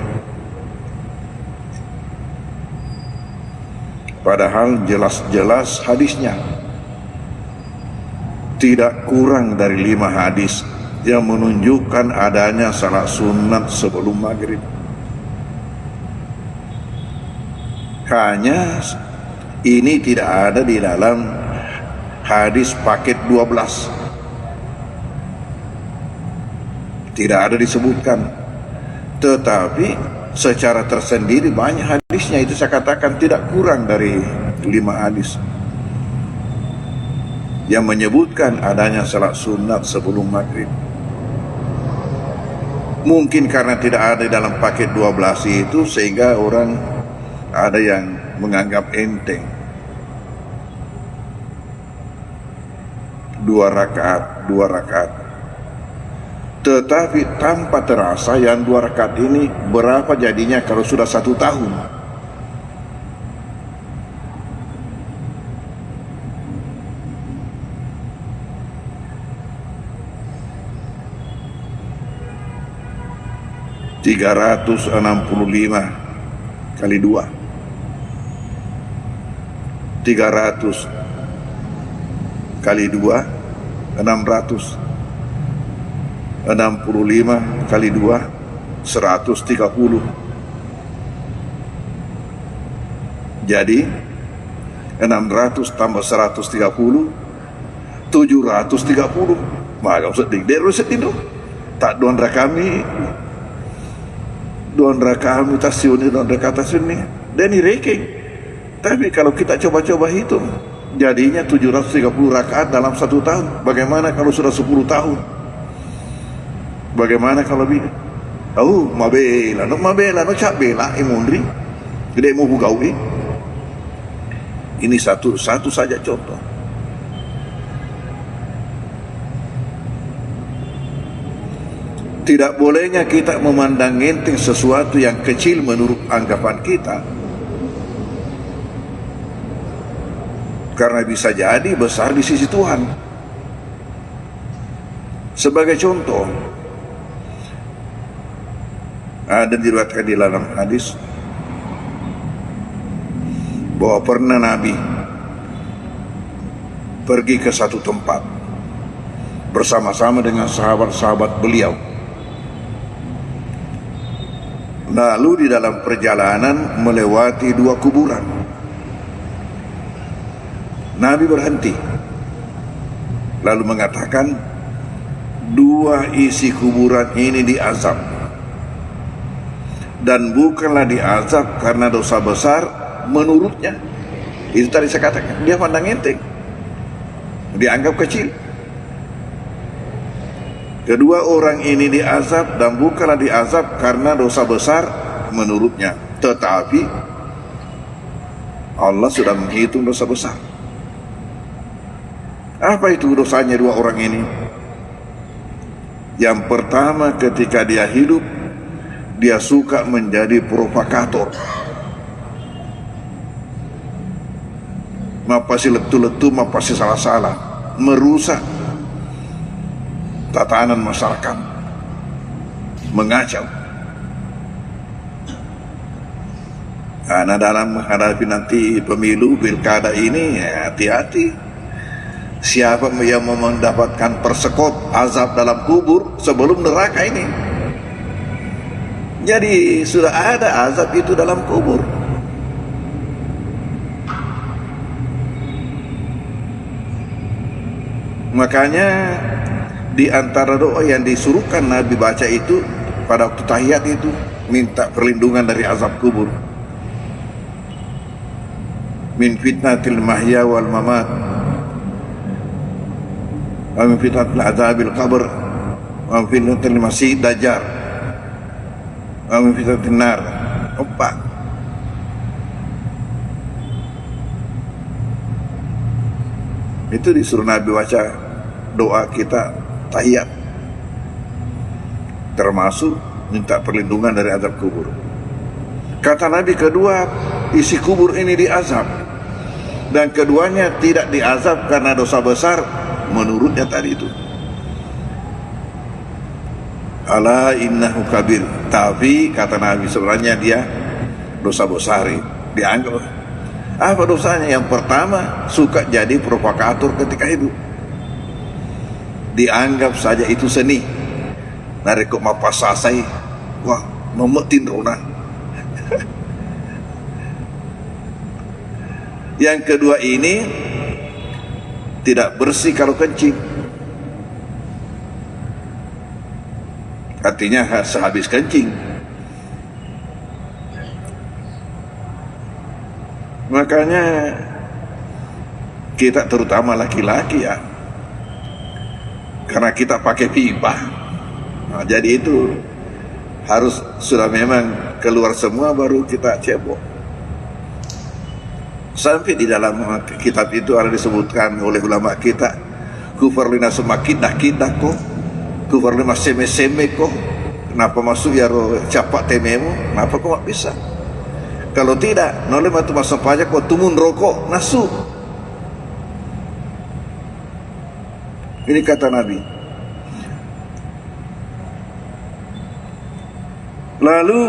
Padahal jelas-jelas hadisnya tidak kurang dari 5 hadis yang menunjukkan adanya salat sunat sebelum maghrib. Hanya ini tidak ada di dalam hadis paket 12. Tidak ada disebutkan. Tetapi secara tersendiri banyak hadisnya, itu saya katakan tidak kurang dari 5 hadis yang menyebutkan adanya salat sunat sebelum maghrib. Mungkin karena tidak ada dalam paket 12 itu sehingga orang ada yang menganggap enteng. 2 rakaat. Tetapi tanpa terasa yang 2 rakaat ini berapa jadinya kalau sudah 1 tahun. $365 kali 2, 300 kali 2, 600. 65 kali 2, 130. Jadi 600 tambah 130, 730. Maka sedih dulu. Tak doandra kami tasuni doandra kata sini. Dan ini ranking. Tapi kalau kita coba-coba hitung, jadinya 730 rakaat dalam 1 tahun. Bagaimana kalau sudah 10 tahun? Bagaimana kalau lebih? Oh, mabela, no cak bela imundri. Gede mau bugawi. Ini satu saja contoh. Tidak bolehnya kita memandang enteng sesuatu yang kecil menurut anggapan kita, karena bisa jadi besar di sisi Tuhan. Sebagai contoh, ada diriwayatkan di dalam hadis bahwa pernah Nabi pergi ke satu tempat bersama-sama dengan sahabat-sahabat beliau. Lalu di dalam perjalanan melewati dua kuburan. Nabi berhenti lalu mengatakan, dua isi kuburan ini diazab, dan bukanlah diazab karena dosa besar menurutnya. Itu tadi saya katakan, dia pandang enteng, dianggap kecil. Kedua orang ini diazab dan bukanlah diazab karena dosa besar menurutnya, tetapi Allah sudah menghitung dosa besar. Apa itu dosanya dua orang ini? Yang pertama, ketika dia hidup, dia suka menjadi provokator, mapasi letu-letu, mapasi salah-salah, merusak tatanan masyarakat, mengacau. Karena dalam menghadapi nanti pemilu pilkada ini, hati-hati. Siapa yang mau mendapatkan persekot azab dalam kubur sebelum neraka ini. Jadi sudah ada azab itu dalam kubur. Makanya di antara doa yang disuruhkan Nabi baca itu pada waktu tahiyat itu, minta perlindungan dari azab kubur. Min fitnatil mahya wal mamat, wa min fitnatil azabil qabr, wa min fitnatil masih dajjal, wa min fitnatil nar. Empat. Itu disuruh Nabi baca doa kita tahiyat, termasuk minta perlindungan dari azab kubur. Kata Nabi, kedua isi kubur ini diazab, dan keduanya tidak diazab karena dosa besar menurutnya tadi itu. Ala innahu kabir, tapi kata Nabi sebenarnya dia dosa besar. Dianggap apa dosanya? Yang pertama, suka jadi provokator ketika hidup. Dianggap saja itu seni. Nareko mapasasai, wah memetin rona. Yang kedua ini tidak bersih kalau kencing, artinya sehabis kencing. Makanya kita terutama laki-laki ya, karena kita pakai pipa, nah, jadi itu harus sudah memang keluar semua baru kita cebok. Sampai di dalam kitab itu ada disebutkan oleh ulama kita, kufar lina semakin dah kok, kufar lina seme kok. Kenapa masuk ya roh capak tememu? Kenapa kok nggak bisa? Kalau tidak, noleh matu masuk pajak kok tumun rokok nasu. Ini kata Nabi. Lalu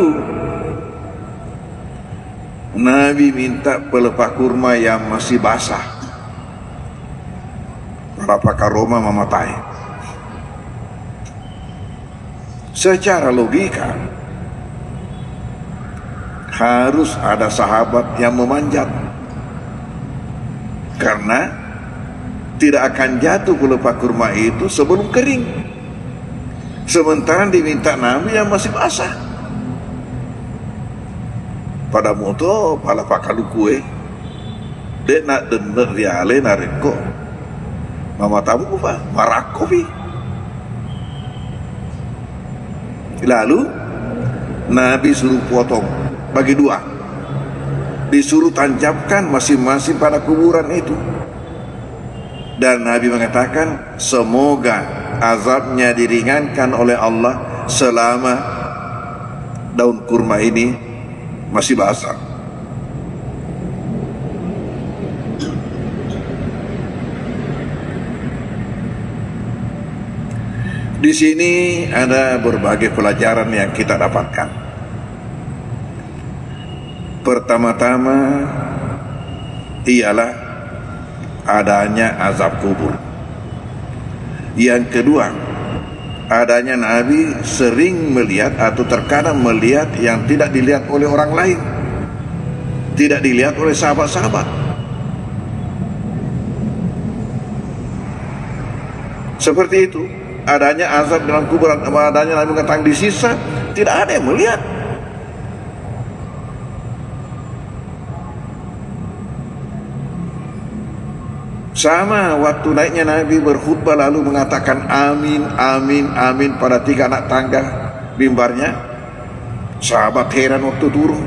Nabi minta pelepah kurma yang masih basah, berapa karoma mematai. Secara logika harus ada sahabat yang memanjat, karena tidak akan jatuh pelepah kurma itu sebelum kering. Sementara diminta Nabi yang masih basah. Pada moto pala pakalu kue dek nak denger riale nareko mama tamu apa marakopi. Lalu Nabi suruh potong bagi dua, disuruh tancapkan masing-masing pada kuburan itu, dan Nabi mengatakan semoga azabnya diringankan oleh Allah selama daun kurma ini masih basah. Di sini ada berbagai pelajaran yang kita dapatkan. Pertama-tama ialah adanya azab kubur. Yang kedua, adanya Nabi sering melihat atau terkadang melihat yang tidak dilihat oleh orang lain, tidak dilihat oleh sahabat-sahabat. Seperti itu, adanya azab dalam kuburan, adanya Nabi mengatakan disisa, tidak ada yang melihat. Sama waktu naiknya Nabi berkhutbah lalu mengatakan amin, amin, amin pada 3 anak tangga mimbarnya. Sahabat heran waktu turun.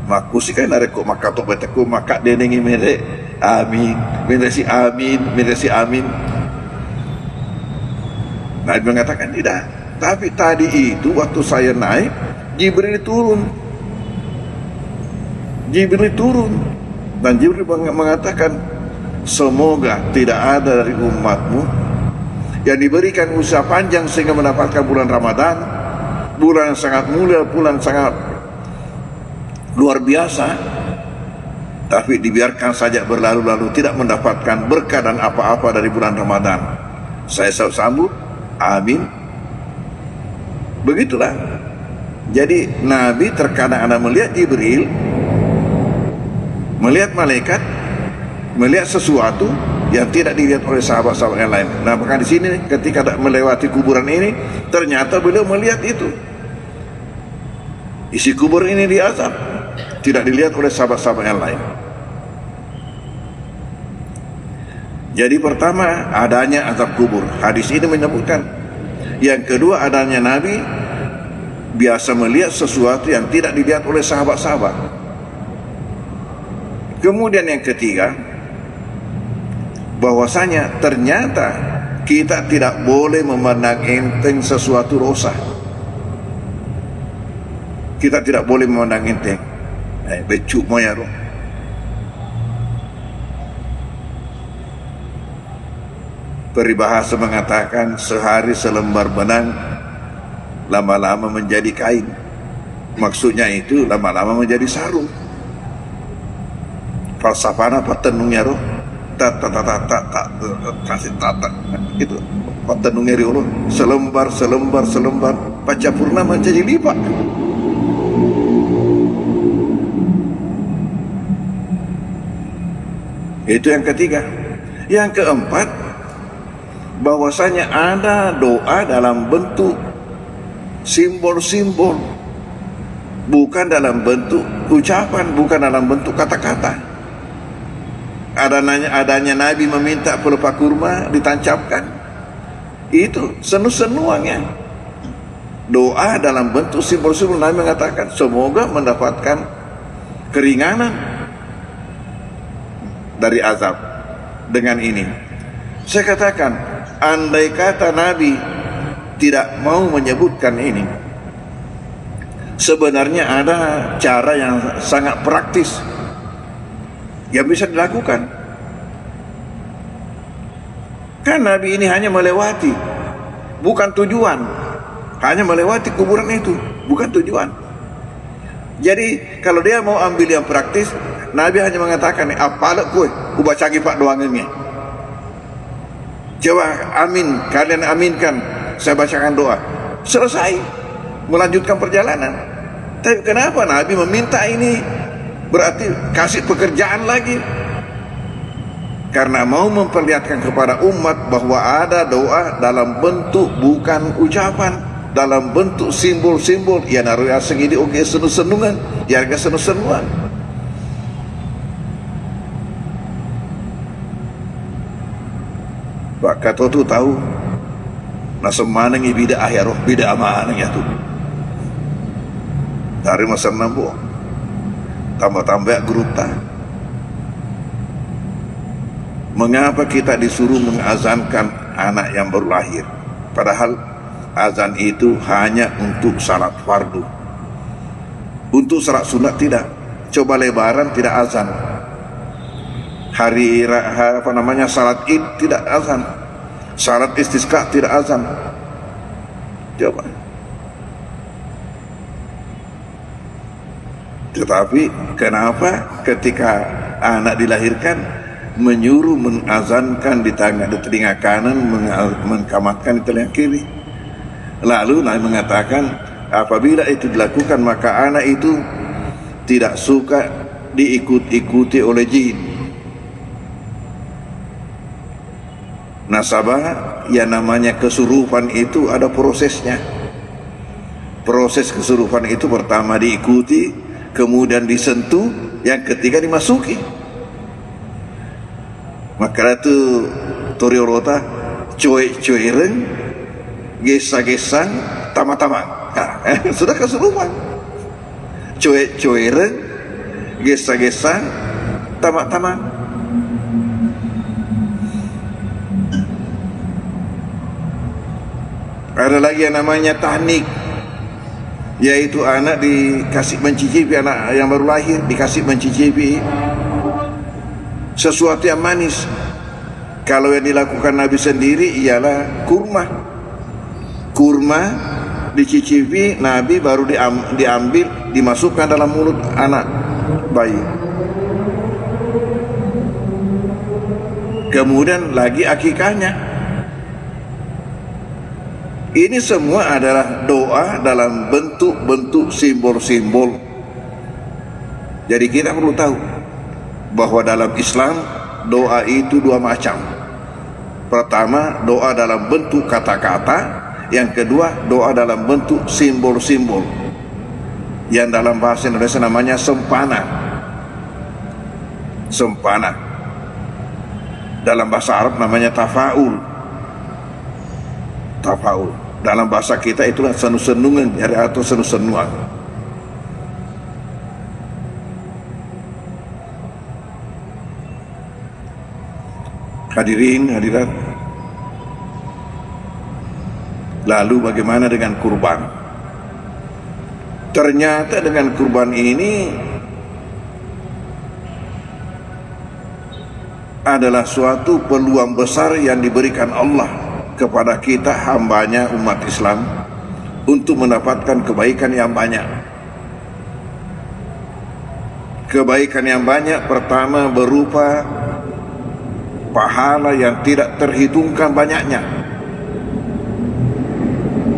Maku sih kan ada kok maka tok betaku maka denengi mere amin, meresi amin, meresi amin. Nabi mengatakan tidak. Tapi tadi itu waktu saya naik, Jibril turun. Jibril turun. Dan Jibril mengatakan, semoga tidak ada dari umatmu yang diberikan usia panjang sehingga mendapatkan bulan Ramadan, bulan yang sangat mulia, bulan sangat luar biasa, tapi dibiarkan saja berlalu-lalu tidak mendapatkan berkah dan apa-apa dari bulan Ramadan. Saya sambut, amin. Begitulah. Jadi Nabi terkadang ada melihat Jibril, melihat malaikat, melihat sesuatu yang tidak dilihat oleh sahabat-sahabat yang lain. Nah, maka di sini ketika melewati kuburan ini, ternyata beliau melihat itu. Isi kubur ini diazab, tidak dilihat oleh sahabat-sahabat yang lain. Jadi pertama, adanya azab kubur. Hadis ini menyebutkan. Yang kedua, adanya Nabi biasa melihat sesuatu yang tidak dilihat oleh sahabat-sahabat. Kemudian yang ketiga, bahwasanya ternyata kita tidak boleh memandang enteng sesuatu dosa. Kita tidak boleh memandang enteng. Becuk moya roh. Peribahasa mengatakan sehari selembar benang lama-lama menjadi kain. Maksudnya itu lama-lama menjadi sarung. Falsafana patenungnya roh kasih tata itu patenungnya roh selembar paca purnama jadi lipat. Itu yang ketiga. Yang keempat, bahwasanya ada doa dalam bentuk simbol-simbol, bukan dalam bentuk ucapan, bukan dalam bentuk kata-kata. Adanya Nabi meminta pelupa kurma ditancapkan, itu senu-senuannya doa dalam bentuk simbol-simbol. Nabi mengatakan semoga mendapatkan keringanan dari azab dengan ini. Saya katakan, andai kata Nabi tidak mau menyebutkan ini, sebenarnya ada cara yang sangat praktis yang bisa dilakukan. Kan Nabi ini hanya melewati, bukan tujuan. Hanya melewati kuburan itu, bukan tujuan. Jadi kalau dia mau ambil yang praktis, Nabi hanya mengatakan, apalak kue, ubah cagi pak doang ini. Coba amin, kalian aminkan, saya bacakan doa. Selesai, melanjutkan perjalanan. Tapi kenapa Nabi meminta ini? Berarti kasih pekerjaan lagi, karena mau memperlihatkan kepada umat bahwa ada doa dalam bentuk bukan ucapan, dalam bentuk simbol-simbol. Ya naruh segini oke senu-senungan, ya harga senu-senuan. Pak kata tu tahu nasa mana ngi bida akhirah bida mana ya tu dari masa nampu tambah-tambah geruta. Mengapa kita disuruh mengazankan anak yang baru lahir? Padahal azan itu hanya untuk salat fardu. Untuk salat sunat tidak. Coba lebaran tidak azan. Salat Id tidak azan. Salat istisqa tidak azan. Coba. Tetapi kenapa ketika anak dilahirkan menyuruh mengazankan di telinga kanan, mengkamatkan di telinga kiri? Lalu Nabi mengatakan apabila itu dilakukan maka anak itu tidak suka diikut-ikuti oleh jin. Nasabah yang namanya kesurupan itu ada prosesnya. Proses kesurupan itu pertama diikuti, kemudian disentuh, yang ketiga dimasuki. Maka itu toriorota cuek-cueren, gesa-gesan, tama-tama. Sudah kesurupan. Cuek-cueren, gesa-gesan, tama-tama. Ada lagi yang namanya tahnik, yaitu anak dikasih mencicipi, anak yang baru lahir dikasih mencicipi sesuatu yang manis. Kalau yang dilakukan Nabi sendiri ialah kurma. Kurma dicicipi Nabi, baru diambil dimasukkan dalam mulut anak bayi. Kemudian lagi akikahnya. Ini semua adalah doa dalam bentuk-bentuk simbol-simbol. Jadi kita perlu tahu bahwa dalam Islam doa itu dua macam. Pertama, doa dalam bentuk kata-kata. Yang kedua, doa dalam bentuk simbol-simbol, yang dalam bahasa Indonesia namanya sempana. Sempana. Dalam bahasa Arab namanya tafaul. Tafaul. Dalam bahasa kita itulah senu-senungan atau senu-senuan. Hadirin, hadirat. Lalu bagaimana dengan kurban? Ternyata dengan kurban ini adalah suatu peluang besar yang diberikan Allah kepada kita, hambanya umat Islam, untuk mendapatkan kebaikan yang banyak. Kebaikan yang banyak pertama berupa pahala yang tidak terhitungkan banyaknya.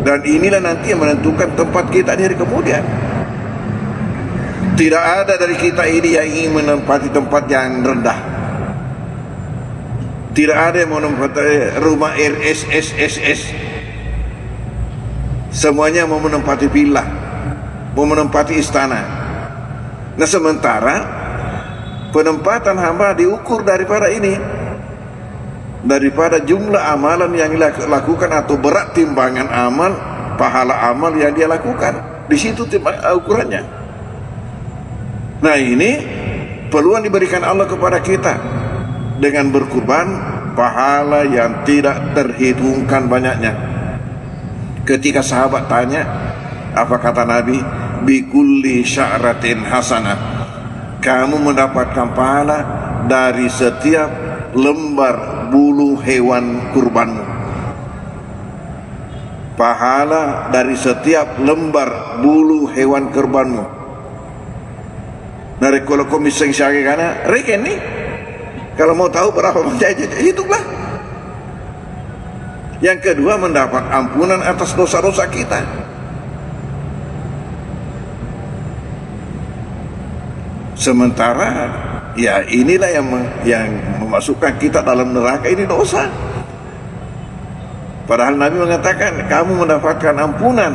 Dan inilah nanti yang menentukan tempat kita di hari kemudian. Tidak ada dari kita ini yang ingin menempati tempat yang rendah. Tidak ada yang menempati rumah RSSSS. Semuanya mau menempati villa, mau menempati istana. Nah, sementara penempatan hamba diukur daripada ini, daripada jumlah amalan yang dilakukan atau berat timbangan amal, pahala amal yang dia lakukan. Di situ ukurannya. Nah, ini peluang diberikan Allah kepada kita dengan berkurban, pahala yang tidak terhitungkan banyaknya. Ketika sahabat tanya, apa kata Nabi? Bikulli sya'ratin hasanah. Kamu mendapatkan pahala dari setiap lembar bulu hewan kurbanmu. Pahala dari setiap lembar bulu hewan kurbanmu. Nah, kalau kau miseng syari kana, reken nih. Kalau mau tahu berapa banyak, hitunglah. Yang kedua, mendapat ampunan atas dosa-dosa kita. Sementara ya inilah yang memasukkan kita dalam neraka, ini dosa. Padahal Nabi mengatakan kamu mendapatkan ampunan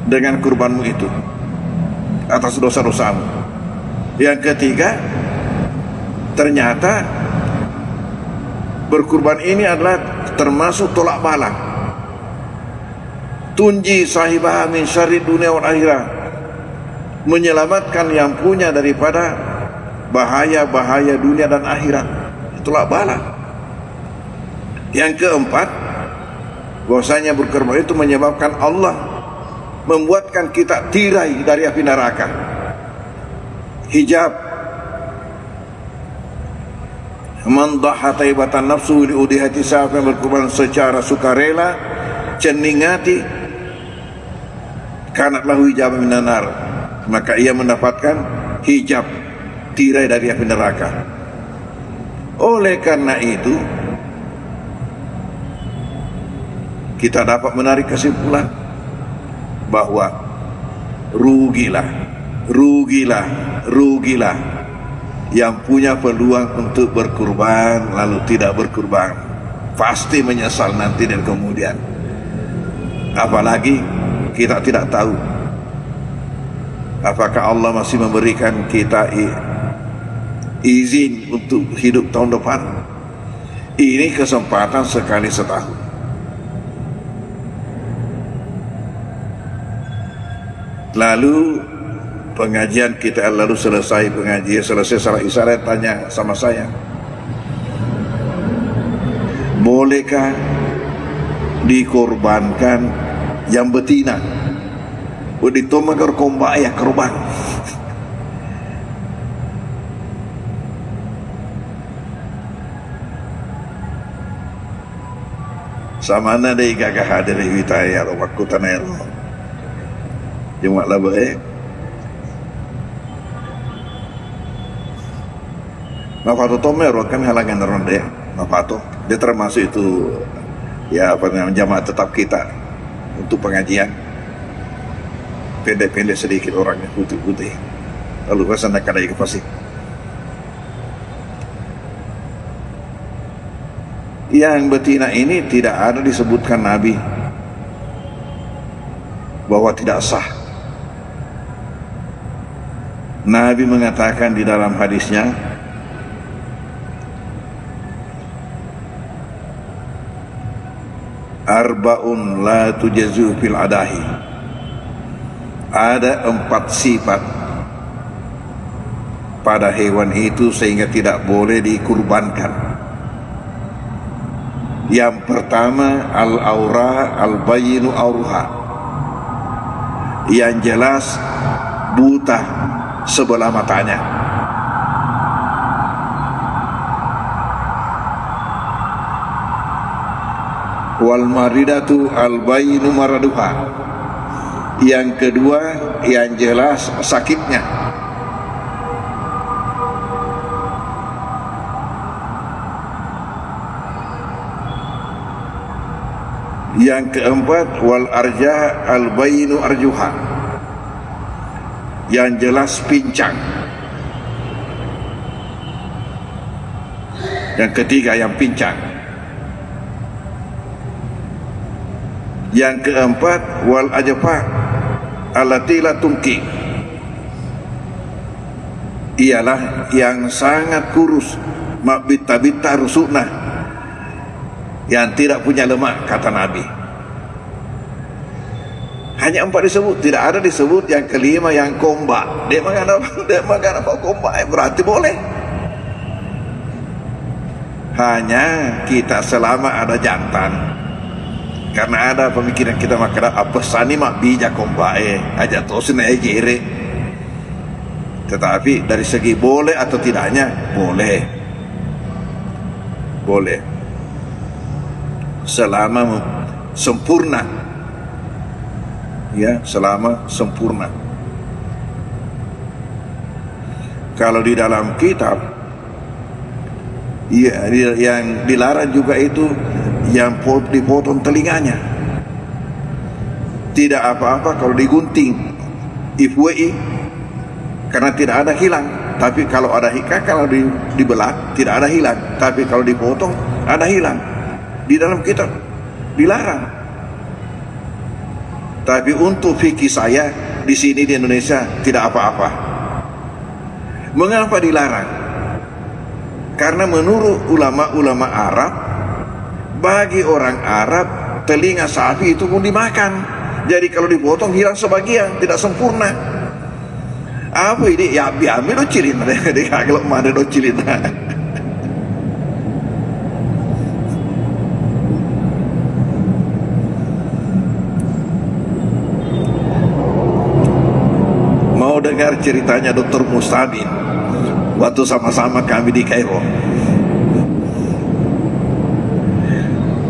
dengan kurbanmu itu atas dosa-dosamu. Yang ketiga, ternyata berkurban ini adalah termasuk tolak bala. Tunji sahibah min syarri dunia wal akhirah, menyelamatkan yang punya daripada bahaya-bahaya dunia dan akhirat. Tolak bala. Yang keempat, bahwasanya berkorban itu menyebabkan Allah membuatkan kita tirai dari api neraka. Hijab. Man dhaha taibatan nafsu li udihati, siapa yang berkorban secara sukarela ceningati, kanat lahu hijab minan nar, maka ia mendapatkan hijab, tirai dari api neraka. Oleh karena itu kita dapat menarik kesimpulan bahwa rugilah yang punya peluang untuk berkurban lalu tidak berkurban, pasti menyesal nanti dan kemudian. Apalagi kita tidak tahu apakah Allah masih memberikan kita izin untuk hidup tahun depan. Ini kesempatan sekali setahun. Lalu pengajian kita, lalu selesai pengajian, selesai salat isyarat, tanya sama saya, bolehkah dikorbankan yang betina? Ditoma korban ya korban. Sama na day gagah hadir witaya waktu tanero. Jumat lah baik. Mafato tomero kan halangan ronde. Mafato dia termasuk itu ya apa namanya jamaah tetap kita untuk pengajian. Pendek-pendek sedikit orangnya, putih-putih. Lalu kesana kadai ke pasir. Yang betina ini tidak ada disebutkan Nabi bahwa tidak sah. Nabi mengatakan di dalam hadisnya, arba'un la tujazu fil adahi. Ada 4 sifat pada hewan itu sehingga tidak boleh dikurbankan. Yang pertama, al-aura al-bayinu auruha, yang jelas buta sebelah matanya. Wal maridatu al-bayinu maraduha, yang kedua yang jelas sakitnya. Yang keempat, wal arja al-bayinu arjuha, yang jelas pincang. Yang ketiga yang pincang. Yang keempat, wal ajfa allati la tungki, ialah yang sangat kurus, mabita-bita rusukna, yang tidak punya lemak, kata Nabi. Hanya 4 disebut, tidak ada disebut yang kelima yang komba. Dia makan apa komba, berarti boleh. Hanya kita selama ada jantan. Karena ada pemikiran kita makan apa sani mak bijak komba aja tosin jere. Tetapi dari segi boleh atau tidaknya, boleh. Boleh. Selama sempurna, ya, selama sempurna. Kalau di dalam kitab, ya, yang dilarang juga itu yang dipotong telinganya. Tidak apa-apa kalau digunting, ifwi, karena tidak ada hilang. Tapi kalau ada hikah, kalau dibelah tidak ada hilang. Tapi kalau dipotong ada hilang. Di dalam kitab dilarang. Tapi untuk fikih saya di sini di Indonesia tidak apa-apa. Mengapa dilarang? Karena menurut ulama-ulama Arab, bagi orang Arab telinga sapi itu pun dimakan. Jadi kalau dipotong hilang sebagian, tidak sempurna. Apa ini? Ya ambil docilin. Dia kalau mana docilin. dengar ceritanya Dr. Mustamin waktu sama-sama kami di Kairo.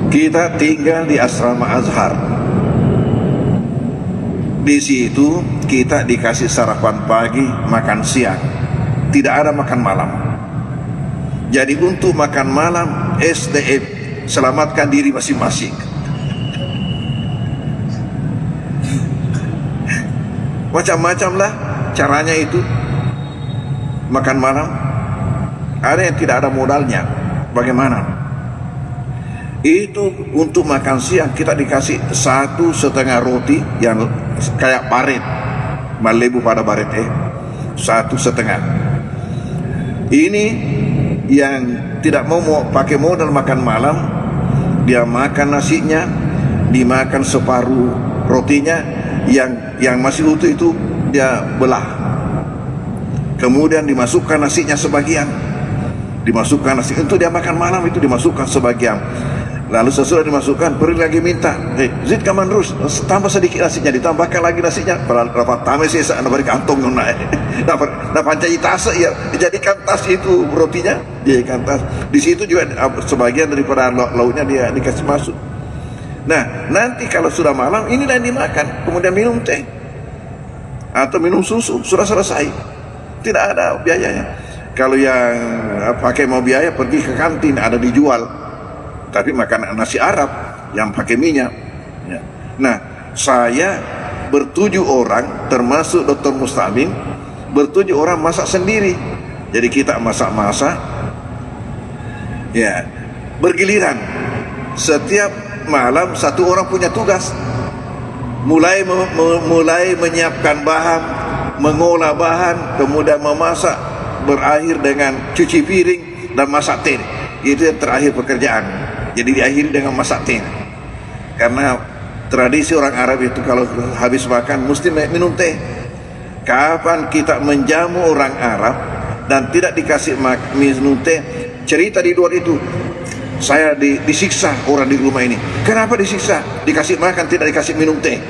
Kita tinggal di asrama Azhar. Di situ kita dikasih sarapan pagi, makan siang, tidak ada makan malam. Jadi untuk makan malam SDM, selamatkan diri masing-masing. Macam-macam lah caranya itu makan malam. Ada yang tidak ada modalnya, bagaimana? Itu untuk makan siang kita dikasih 1,5 roti yang kayak baret, malebu pada baret 1,5. Ini yang tidak mau pakai modal makan malam, dia makan nasinya, dimakan separuh rotinya, yang masih utuh itu dia belah, kemudian dimasukkan nasinya sebagian, dimasukkan nasi itu dia makan malam, itu dimasukkan sebagian. Lalu sesudah dimasukkan, pergi lagi minta, Zid kaman terus, tambah sedikit nasinya, ditambahkan lagi nasinya. Berapa tamu sisa, dari kantong nah pancai tas ya, dijadikan tas itu rotinya, dijadikan tas. Di situ juga sebagian daripada lauknya dia dikasih masuk. Nah, nanti kalau sudah malam, inilah yang dimakan, kemudian minum teh atau minum susu, sudah selesai, tidak ada biayanya. Kalau yang pakai mau biaya, pergi ke kantin, ada dijual. Tapi makan nasi Arab yang pakai minyak ya. Nah, saya ber-7 orang termasuk Dr. Mustamin, ber-7 orang masak sendiri. Jadi kita masak-masak ya, bergiliran. Setiap malam satu orang punya tugas, mulai menyiapkan bahan, mengolah bahan, kemudian memasak, berakhir dengan cuci piring dan masak teh. Itu yang terakhir pekerjaan. Jadi diakhiri dengan masak teh. Karena tradisi orang Arab itu kalau habis makan mesti minum teh. Kapan kita menjamu orang Arab dan tidak dikasih minum teh, cerita di luar itu, saya disiksa orang di rumah ini. Kenapa disiksa? Dikasih makan, tidak dikasih minum teh.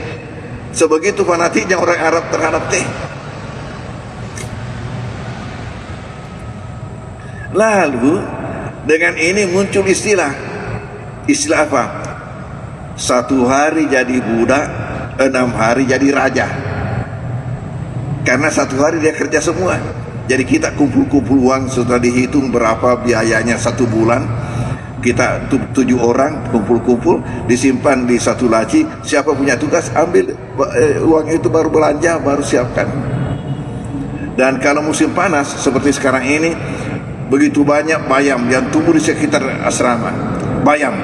Sebegitu fanatiknya orang Arab terhadap teh. Lalu dengan ini muncul istilah apa? 1 hari jadi budak, 6 hari jadi raja. Karena 1 hari dia kerja semua. Jadi kita kumpul-kumpul uang, setelah dihitung berapa biayanya 1 bulan, kita 7 orang kumpul-kumpul, disimpan di satu laci. Siapa punya tugas ambil uang itu, baru belanja, baru siapkan. Dan kalau musim panas seperti sekarang ini, begitu banyak bayam yang tumbuh di sekitar asrama, bayam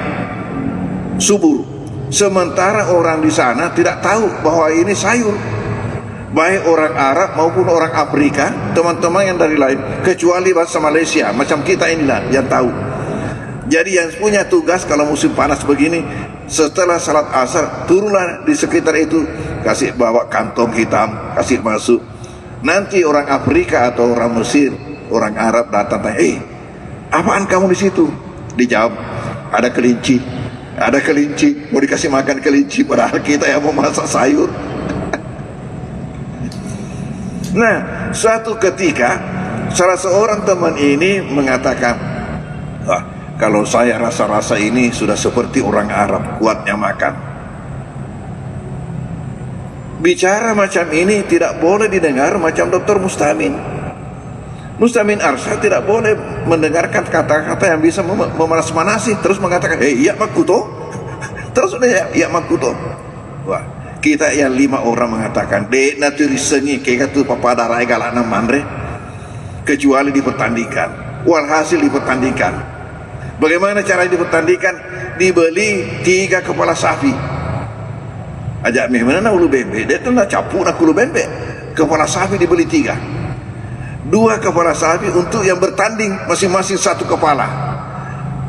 subur. Sementara orang di sana tidak tahu bahwa ini sayur, baik orang Arab maupun orang Afrika, teman-teman yang dari lain, kecuali bahasa Malaysia macam kita inilah yang tahu. Jadi yang punya tugas kalau musim panas begini, setelah salat asar turunlah di sekitar itu, kasih bawa kantong hitam, kasih masuk. Nanti orang Afrika atau orang Mesir, orang Arab datang tanya, apaan kamu di situ? Dijawab, ada kelinci, ada kelinci, mau dikasih makan kelinci, padahal kita yang mau masak sayur. Nah, suatu ketika salah seorang teman ini mengatakan, kalau saya rasa-rasa ini sudah seperti orang Arab, kuatnya makan. Bicara macam ini tidak boleh didengar macam Dr. Mustamin. Mustamin Arsyad tidak boleh mendengarkan kata-kata yang bisa memanas-manasi, terus mengatakan, iya makuto, terus udah iya makuto. Wah, kita yang 5 orang mengatakan, naturi sengi kayak tu papada rai galak namandre, kecuali dipertandingkan. Walhasil dipertandingkan. Bagaimana cara dipertandingkan? Dibeli 3 kepala sapi. Ajak mana ulu bembe, dia tu nak capu nak ulu bembe. Kepala sapi dibeli 3. 2 kepala sapi untuk yang bertanding, masing-masing 1 kepala.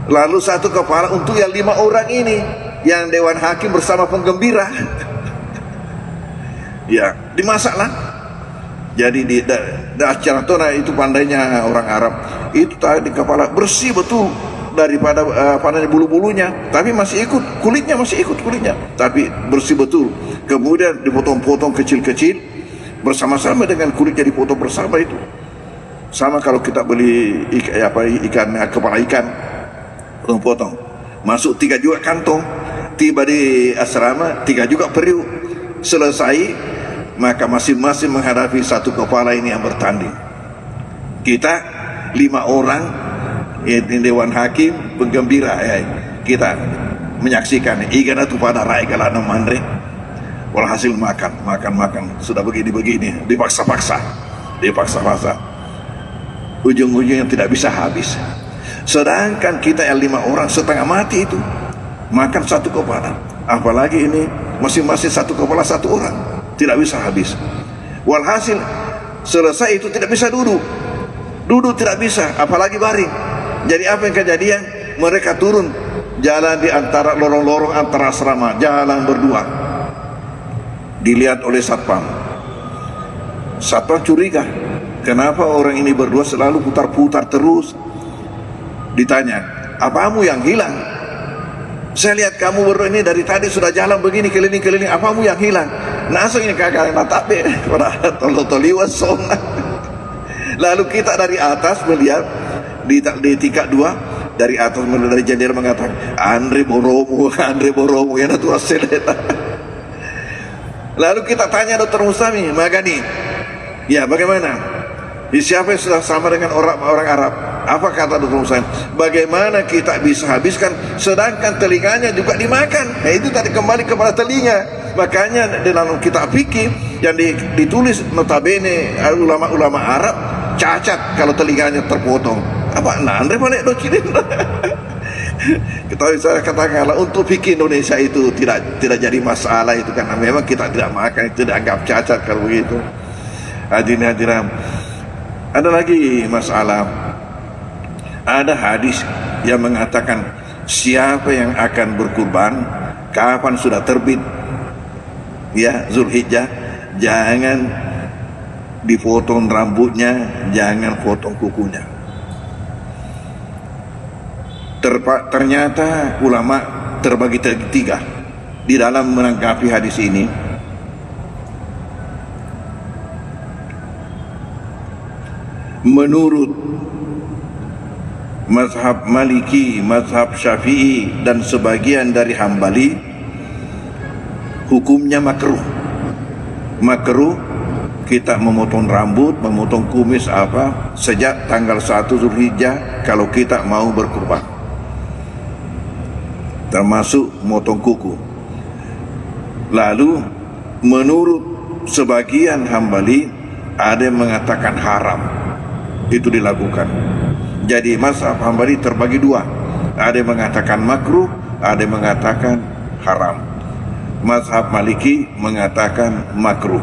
Lalu 1 kepala untuk yang 5 orang ini, yang dewan hakim bersama penggembira. Ya, dimasaklah. Jadi di acara itu pandainya orang Arab. Itu tadi kepala bersih betul daripada bulu-bulunya, tapi masih ikut kulitnya, tapi bersih betul. Kemudian dipotong-potong kecil-kecil, bersama-sama dengan kulitnya dipotong bersama itu. Sama kalau kita beli ikan, kepala ikan potong, masuk 3 juga kantong, tiba di asrama 3 juga periuk. Selesai, maka masing-masing menghadapi satu kepala ini yang bertanding. Kita 5 orang, Dewan Hakim penggembira, kita menyaksikan igana tu pada rai galana mandre. Walhasil makan sudah begini dipaksa-paksa. Ujung-ujungnya tidak bisa habis. Sedangkan kita yang 5 orang setengah mati itu makan satu kepala, apalagi ini masing-masing satu kepala 1 orang, tidak bisa habis. Walhasil selesai itu tidak bisa duduk tidak bisa, apalagi baring. Jadi apa yang kejadian? Mereka turun jalan di antara lorong-lorong antara asrama, jalan berdua. Dilihat oleh satpam curiga, kenapa orang ini berdua selalu putar-putar terus. Ditanya, apamu yang hilang? Saya lihat kamu berdua ini dari tadi sudah jalan begini keliling-keliling, apamu yang hilang? Nasa ini kagak natape pada toliwas sona. Lalu kita dari atas melihat di tingkat 2, dari atas dari jendela mengatakan, Andre Boromo ya natura seleta. Lalu kita tanya Dr. Mustami Magani, ya bagaimana? Siapa yang sudah sama dengan orang Arab? Apa kata Dr. Mustami? Bagaimana kita bisa habiskan sedangkan telinganya juga dimakan? Nah, itu tadi kembali kepada telinga. Makanya dalam kitab fikih yang ditulis notabene ulama-ulama Arab, cacat kalau telinganya terpotong. Apa? Nah, Andre mana dokilin? Kita bisa katakan untuk fikih Indonesia itu tidak jadi masalah itu, karena memang kita tidak makan, itu dianggap cacat kalau begitu. Hadirin, ada lagi masalah. Ada hadis yang mengatakan siapa yang akan berkurban kapan sudah terbit ya Zulhijjah, jangan dipotong rambutnya, jangan potong kukunya. Ternyata ulama terbagi 3 di dalam menanggapi hadis ini. Menurut mazhab Maliki, mazhab Syafi'i dan sebagian dari Hambali, hukumnya makruh kita memotong rambut, memotong kumis sejak tanggal 1 Zulhijjah kalau kita mau berkurban, termasuk motong kuku. Lalu menurut sebagian Hambali ada yang mengatakan haram itu dilakukan. Jadi mazhab Hambali terbagi 2, ada yang mengatakan makruh, ada yang mengatakan haram. Mazhab Maliki mengatakan makruh,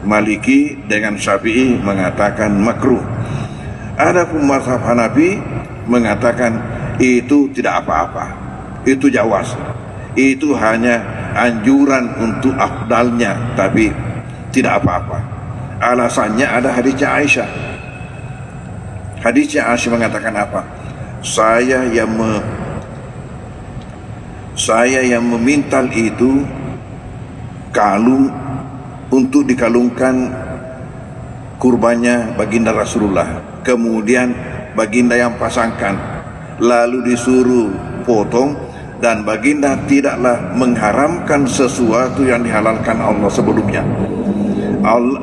Maliki dengan Syafi'i mengatakan makruh. Adapun mazhab Hanafi mengatakan itu tidak apa-apa, itu jawaz, itu hanya anjuran untuk afdalnya, tapi tidak apa-apa. Alasannya ada hadisnya Aisyah. Hadisnya Aisyah mengatakan apa? Saya yang memintal itu kalung untuk dikalungkan kurbannya baginda Rasulullah. Kemudian baginda yang pasangkan, lalu disuruh potong, dan baginda tidaklah mengharamkan sesuatu yang dihalalkan Allah sebelumnya.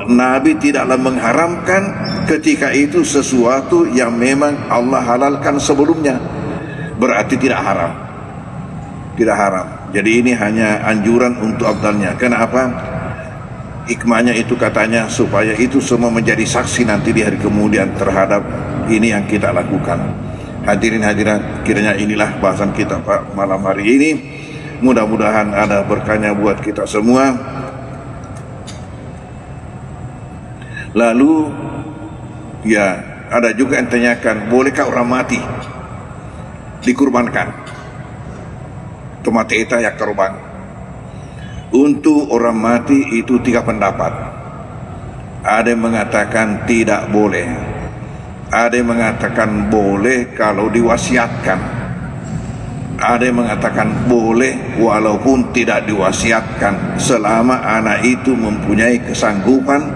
Nabi tidaklah mengharamkan ketika itu sesuatu yang memang Allah halalkan sebelumnya, berarti tidak haram. Jadi ini hanya anjuran untuk afdalnya. Kenapa? Hikmahnya itu katanya supaya itu semua menjadi saksi nanti di hari kemudian terhadap ini yang kita lakukan. Hadirin hadirat, kiranya inilah bahasan kita Pak malam hari ini. Mudah-mudahan ada berkahnya buat kita semua. Lalu ya ada juga yang tanyakan, bolehkah orang mati dikurbankan? Tomate eta ya korban. Untuk orang mati itu 3 pendapat. Ada yang mengatakan tidak boleh, ada yang mengatakan boleh kalau diwasiatkan, ada yang mengatakan boleh walaupun tidak diwasiatkan selama anak itu mempunyai kesanggupan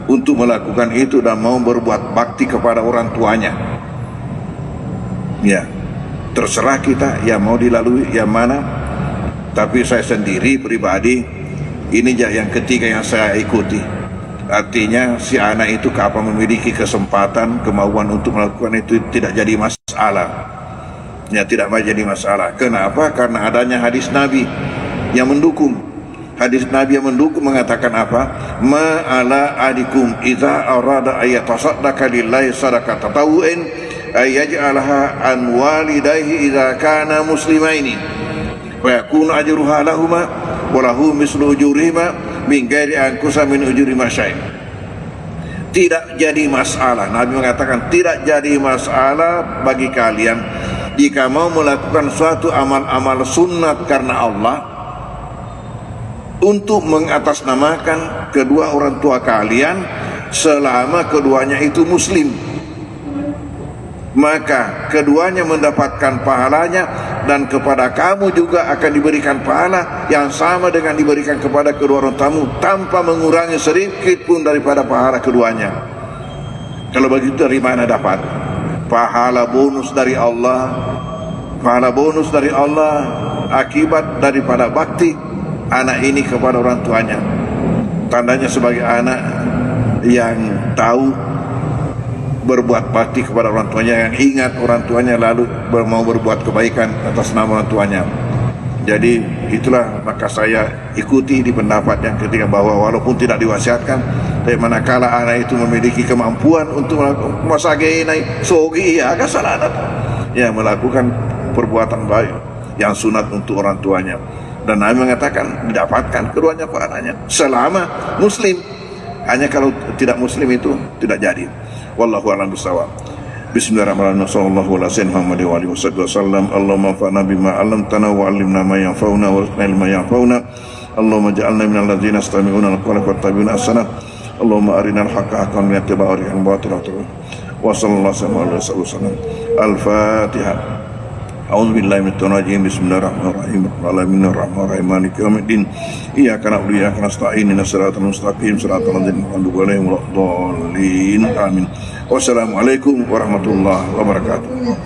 untuk melakukan itu dan mau berbuat bakti kepada orang tuanya. Ya, terserah kita yang mau dilalui yang mana. Tapi saya sendiri pribadi, ini yang ketiga yang saya ikuti. Artinya si anak itu kapan memiliki kesempatan, kemauan untuk melakukan itu tidak jadi masalah. Ya, tidak jadi masalah. Kenapa? Karena adanya hadis Nabi yang mendukung. Hadis Nabi yang mendukung mengatakan apa? Ma ala adikum idza arada ayatasaddaqa lillahi sadaqatan tatawwu'in ayaj'alaha an walidayhi idza kana muslimaini wa yakunu ajruha lahumā wa lahu mislu ujurihima min ghairi anqusa min ujuri masyai'. Tidak jadi masalah. Nabi mengatakan tidak jadi masalah bagi kalian jika mau melakukan suatu amal-amal sunat karena Allah untuk mengatasnamakan kedua orang tua kalian selama keduanya itu muslim, maka keduanya mendapatkan pahalanya dan kepada kamu juga akan diberikan pahala yang sama dengan diberikan kepada kedua orang tamu tanpa mengurangi sedikit pun daripada pahala keduanya. Kalau begitu dari mana dapat? Pahala bonus dari Allah, pahala bonus dari Allah akibat daripada bakti anak ini kepada orang tuanya. Tandanya sebagai anak yang tahu berbuat bakti kepada orang tuanya, yang ingat orang tuanya lalu mau berbuat kebaikan atas nama orang tuanya. Jadi itulah maka saya ikuti di pendapat yang ketiga, bahwa walaupun tidak diwasiatkan, tapi manakala anak itu memiliki kemampuan untuk masagenai sogi ya agak salah ya melakukan perbuatan baik yang sunat untuk orang tuanya. Dan Nabi mengatakan didapatkan keduanya pahalanya selama muslim. Hanya kalau tidak muslim itu tidak jadi. Wallahu a'lam bishawab. Bismillahirrahmanirrahim. Sallallahu alaihi wasallam. Allahumma anfa'na bima 'allamtana wa 'allimna ma yanfa'una wa zidna ilma yanfa'una. Allahumma ij'alna minal ladzina yastami'una al-qawla fayattabi'una ahsana. Allahumma arinal haqqan haqqan wa arina al-batila batila. Wa sallallahu alaihi wasallam. Al-Fatihah. A'udzu billahi minasyaitonir rajim. Bismillahirrahmanirrahim. Bismillahirrahmanirrahim. Maliki yaumiddin. Iyyaka na'budu wa iyyaka nasta'in. Ihdinas siratal mustaqim. Siratal ladzina an'amta 'alaihim ghairil amin. Wassalamualaikum warahmatullahi wabarakatuh.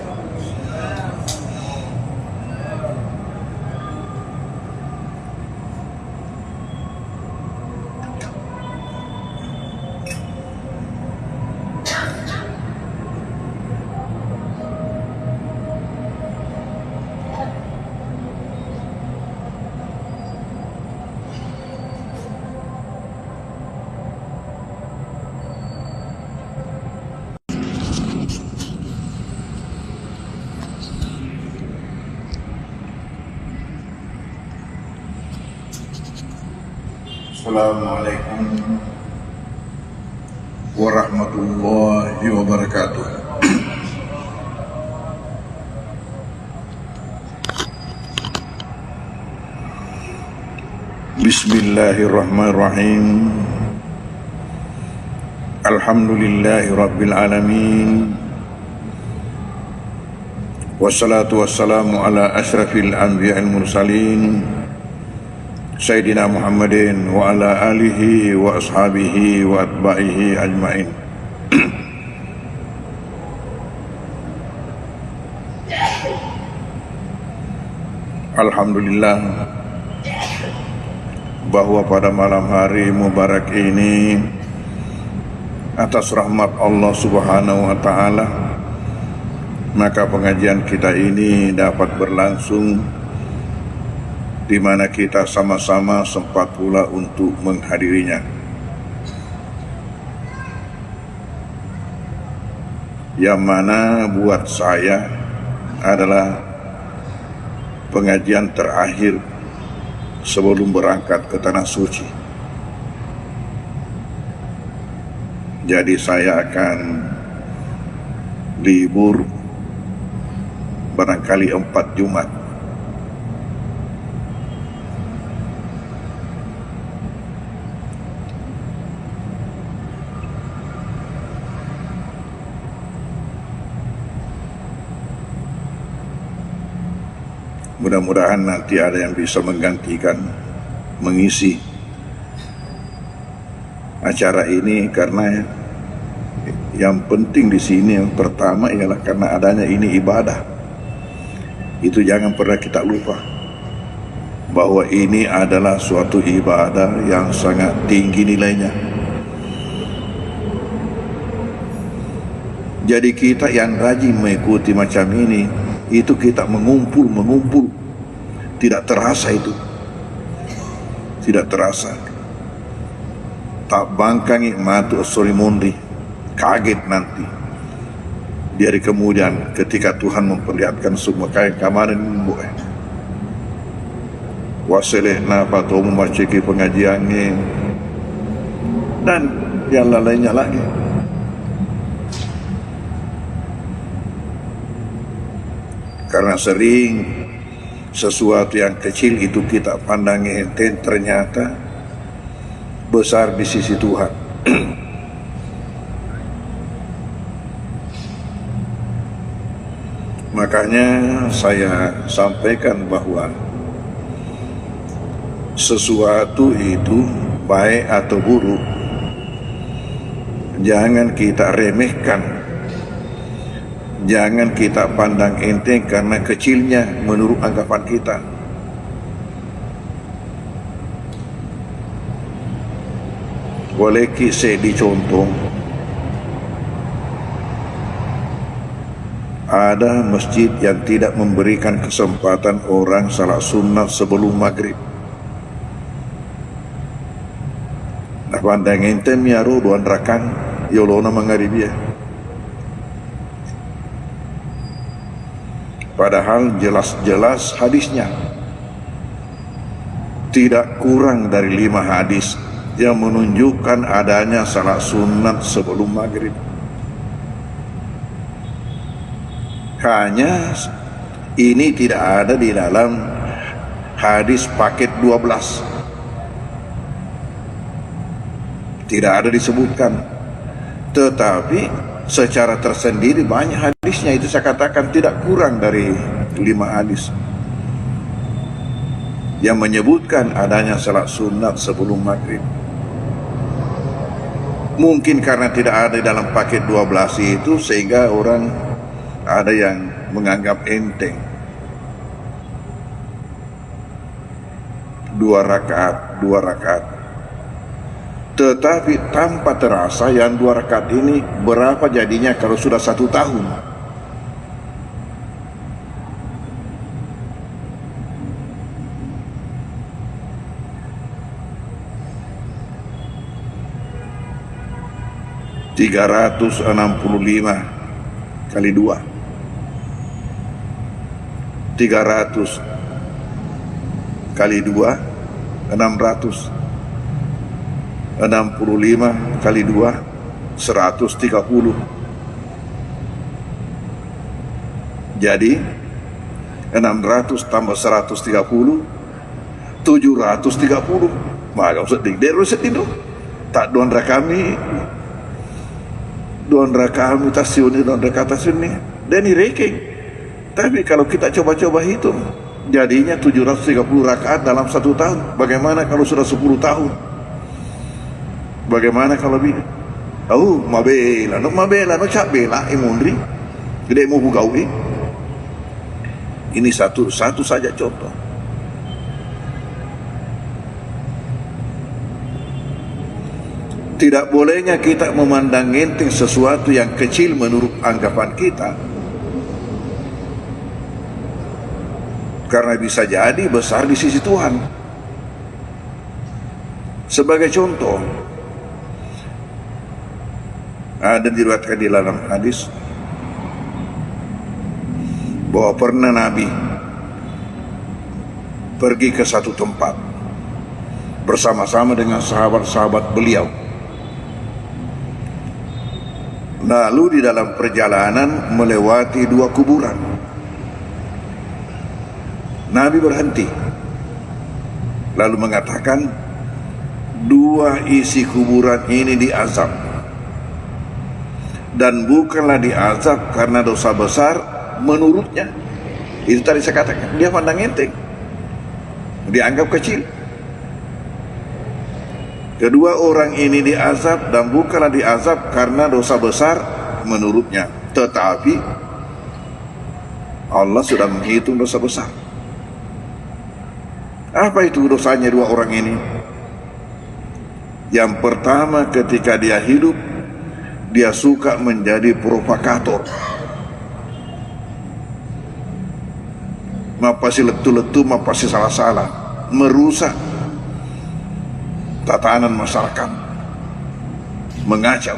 Assalamualaikum warahmatullahi wabarakatuh. Bismillahirrahmanirrahim. Alhamdulillahi rabbil alamin. Wassalatu wassalamu ala asyrafil anbiya'il mursalin Sayyidina Muhammadin wa ala alihi wa ashabihi wa atba'ihi ajma'in. Alhamdulillah bahwa pada malam hari mubarak ini atas rahmat Allah Subhanahu wa taala maka pengajian kita ini dapat berlangsung, di mana kita sama-sama sempat pula untuk menghadirinya. Yang mana buat saya adalah pengajian terakhir sebelum berangkat ke Tanah Suci. Jadi saya akan libur barangkali 4 Jumat. Mudah-mudahan nanti ada yang bisa menggantikan, mengisi acara ini karena yang penting di sini yang pertama ialah karena adanya ini ibadah. Itu jangan pernah kita lupa bahwa ini adalah suatu ibadah yang sangat tinggi nilainya. Jadi kita yang rajin mengikuti macam ini, itu kita mengumpul, tidak terasa itu, tidak terasa. Tak bangkangi matu sorimundi, kaget nanti. Di hari kemudian ketika Tuhan memperlihatkan semua kayak kemarin buat waseleh napa tu memasuki pengajiannya dan yang lainnya lagi. Karena sering sesuatu yang kecil itu kita pandangi enteng, ternyata besar di sisi Tuhan. Makanya saya sampaikan bahwa sesuatu itu baik atau buruk jangan kita remehkan, jangan kita pandang enteng karena kecilnya menurut anggapan kita. Boleh kisah dicontoh, ada masjid yang tidak memberikan kesempatan orang salat sunnah sebelum maghrib. Nah pandang ente miaro duan rakang yolona mangharibia. Padahal jelas-jelas hadisnya tidak kurang dari 5 hadis yang menunjukkan adanya salat sunat sebelum maghrib. Hanya ini tidak ada di dalam hadis paket 12, tidak ada disebutkan. Tetapi secara tersendiri banyak hadisnya, itu saya katakan tidak kurang dari 5 hadis yang menyebutkan adanya salat sunat sebelum maghrib. Mungkin karena tidak ada dalam paket 12 itu sehingga orang ada yang menganggap enteng. 2 rakaat. Tetapi tanpa terasa yang 2 rakaat ini berapa jadinya kalau sudah 1 tahun. $365 kali 2. 300 kali 2 600. 65 kali 2 130. Jadi 600 tambah 130 730. Maka sedih deru sedih tak don rakami tasuni don rakatasiuni dan ireke. Tapi kalau kita coba-coba hitung, jadinya 730 rakaat dalam 1 tahun. Bagaimana kalau sudah 10 tahun? Bagaimana kalau lebih? Mabela no cak bela imundri. Gede mau bugawi. Ini satu saja contoh. Tidak bolehnya kita memandang enteng sesuatu yang kecil menurut anggapan kita, karena bisa jadi besar di sisi Tuhan. Sebagai contoh, ada diriwayatkan di dalam hadis bahwa pernah Nabi pergi ke satu tempat bersama-sama dengan sahabat-sahabat beliau. Lalu di dalam perjalanan melewati 2 kuburan. Nabi berhenti lalu mengatakan, 2 isi kuburan ini diazab, dan bukanlah diazab karena dosa besar menurutnya. Itu tadi saya katakan, dia pandang enteng, dianggap kecil. Kedua orang ini diazab, dan bukanlah diazab karena dosa besar menurutnya, tetapi Allah sudah menghitung dosa besar. Apa itu dosanya dua orang ini? Yang pertama, ketika dia hidup, dia suka menjadi provokator. Mapasi letu-letu, mapasi salah-salah, merusak tatanan masyarakat, mengacau.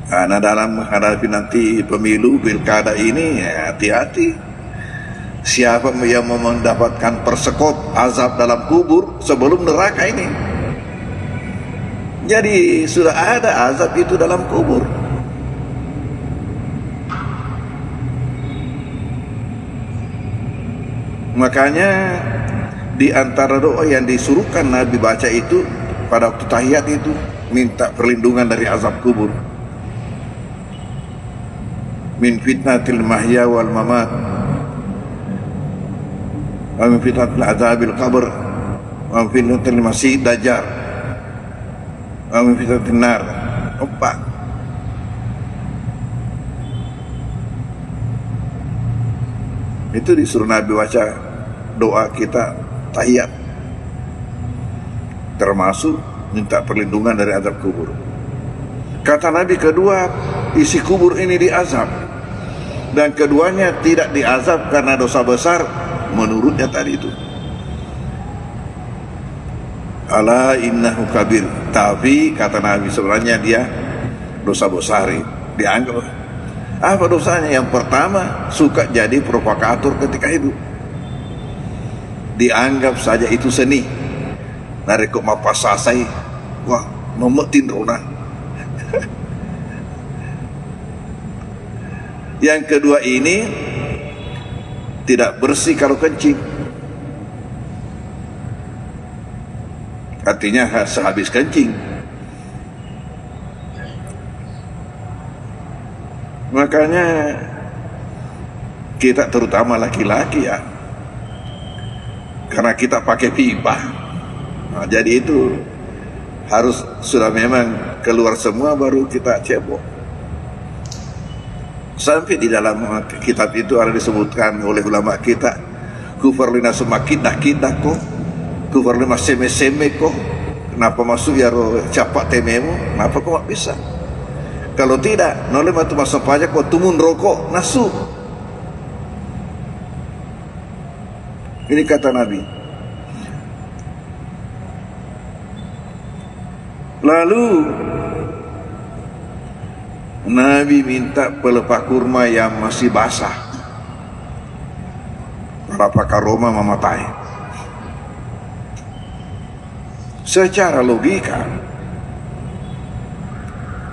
Karena dalam menghadapi nanti pemilu pilkada ini, ya, hati-hati. Siapa yang mau mendapatkan persekop azab dalam kubur sebelum neraka ini? Jadi sudah ada azab itu dalam kubur. Makanya di antara doa yang disuruhkan Nabi baca itu pada waktu tahiyat itu, minta perlindungan dari azab kubur. Min fitnatil mahya wal mamat, wa min fitnatil azabil qabr, wa min fitnatil masih dajjal, wa min fitnatil nar. Empat. Itu disuruh Nabi baca doa kita tahiyat, termasuk minta perlindungan dari azab kubur. Kata Nabi, kedua isi kubur ini diazab, dan keduanya tidak diazab karena dosa besar menurutnya tadi itu. Ala innahu kabir. Tapi kata Nabi, sebenarnya dia dosa besar. Dianggap apa dosanya? Yang pertama, suka jadi provokator ketika hidup. Dianggap saja itu seni. Narikok mapasasai, wah memetin rona. Yang kedua ini tidak bersih kalau kencing. Artinya sehabis kencing. Makanya kita terutama laki-laki ya, karena kita pakai pipa, nah, jadi itu harus sudah memang keluar semua baru kita cebok. Sampai di dalam kitab itu ada disebutkan oleh ulama kita, kufar lina semakin dah kok, kufar lina seme kok, kenapa masuk ya roh capak tememu, kenapa kok gak bisa? Kalau tidak, noleh matu masuk pajak kok tumun rokok nasu. Ini kata Nabi. Lalu Nabi minta pelepah kurma yang masih basah. Para pakar Roma mematai. Secara logika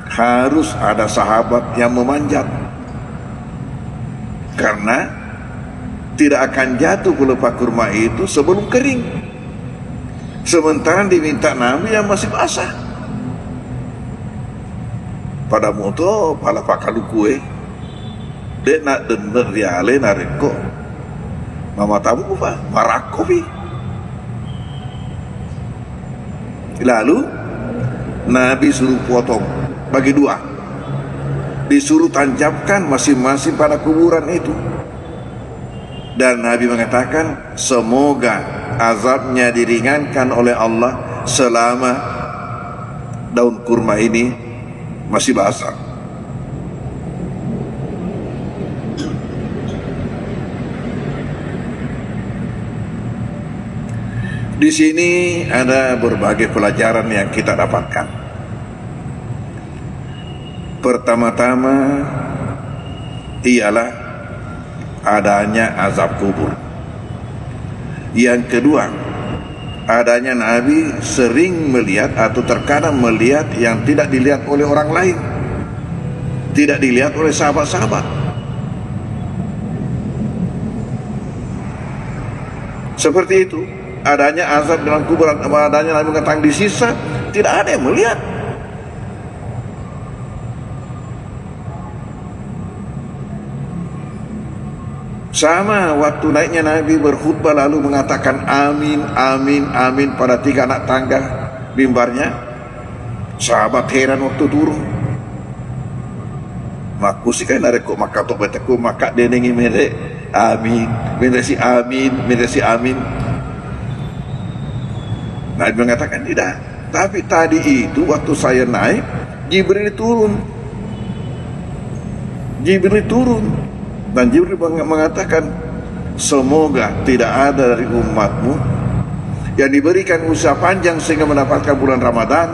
harus ada sahabat yang memanjat, karena tidak akan jatuh pelepah kurma itu sebelum kering. Sementara diminta Nabi yang masih basah. Pada moto pala pakalu kue dek nak denger diale nareko mama tamu apa marak kopi. Lalu Nabi suruh potong bagi dua, disuruh tancapkan masing-masing pada kuburan itu, dan Nabi mengatakan semoga azabnya diringankan oleh Allah selama daun kurma ini masih basah. Di sini ada berbagai pelajaran yang kita dapatkan. Pertama-tama ialah adanya azab kubur. Yang kedua, adanya Nabi sering melihat atau terkadang melihat yang tidak dilihat oleh orang lain, tidak dilihat oleh sahabat-sahabat. Seperti itu, adanya azab dalam kuburan, adanya Nabi mengatakan di sisa, tidak ada yang melihat. Sama waktu naiknya Nabi berkhutbah lalu mengatakan amin, amin, amin pada 3 anak tangga mimbarnya. Sahabat heran waktu turun. Maku sih kan ada kok maka tok betaku maka denengi mere amin, mere si amin, mere si amin. Nabi mengatakan tidak. Tapi tadi itu waktu saya naik, Jibril turun. Jibril turun. Dan Jibril mengatakan, semoga tidak ada dari umatmu yang diberikan usia panjang sehingga mendapatkan bulan Ramadan,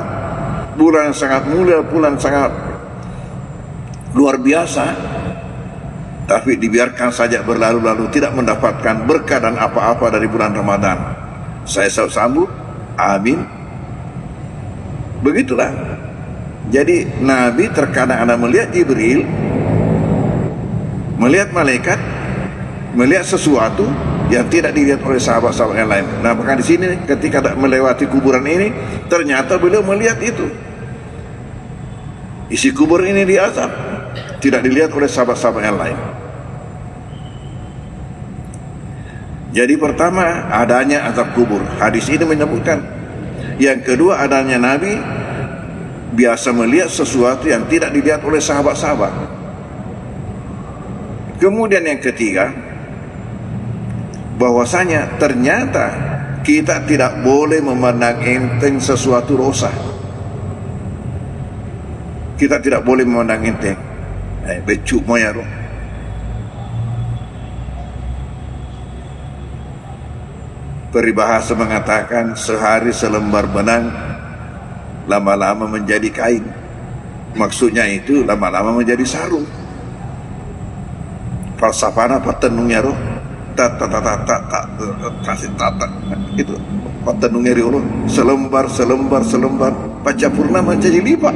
bulan yang sangat mulia, bulan sangat luar biasa, tapi dibiarkan saja berlalu-lalu, tidak mendapatkan berkah dan apa-apa dari bulan Ramadan. Saya sambut, amin. Begitulah. Jadi Nabi terkadang ada melihat Jibril, melihat malaikat, melihat sesuatu yang tidak dilihat oleh sahabat-sahabat yang lain. Nah, bahkan di sini ketika melewati kuburan ini, ternyata beliau melihat itu. Isi kubur ini diazab, tidak dilihat oleh sahabat-sahabat yang lain. Jadi pertama, adanya azab kubur. Hadis ini menyebutkan. Yang kedua, adanya Nabi biasa melihat sesuatu yang tidak dilihat oleh sahabat-sahabat. Kemudian yang ketiga, bahwasanya ternyata kita tidak boleh memandang enteng sesuatu dosa. Kita tidak boleh memandang enteng. Becuk moya roh. Peribahasa mengatakan sehari selembar benang lama-lama menjadi kain. Maksudnya itu lama-lama menjadi sarung. Falsafana patenungnya roh kasih tata itu patenungnya roh selembar paca purnama jadi lipat.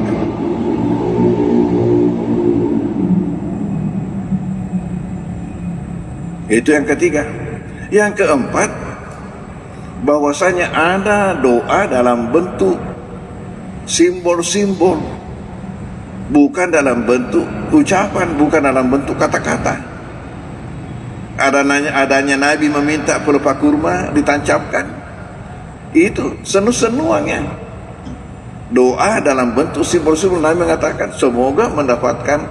Itu yang ketiga. Yang keempat, bahwasanya ada doa dalam bentuk simbol-simbol, bukan dalam bentuk ucapan, bukan dalam bentuk kata-kata. Adanya Nabi meminta pelepah kurma ditancapkan, itu senu-senuannya. Doa dalam bentuk simbol-simbol. Nabi mengatakan semoga mendapatkan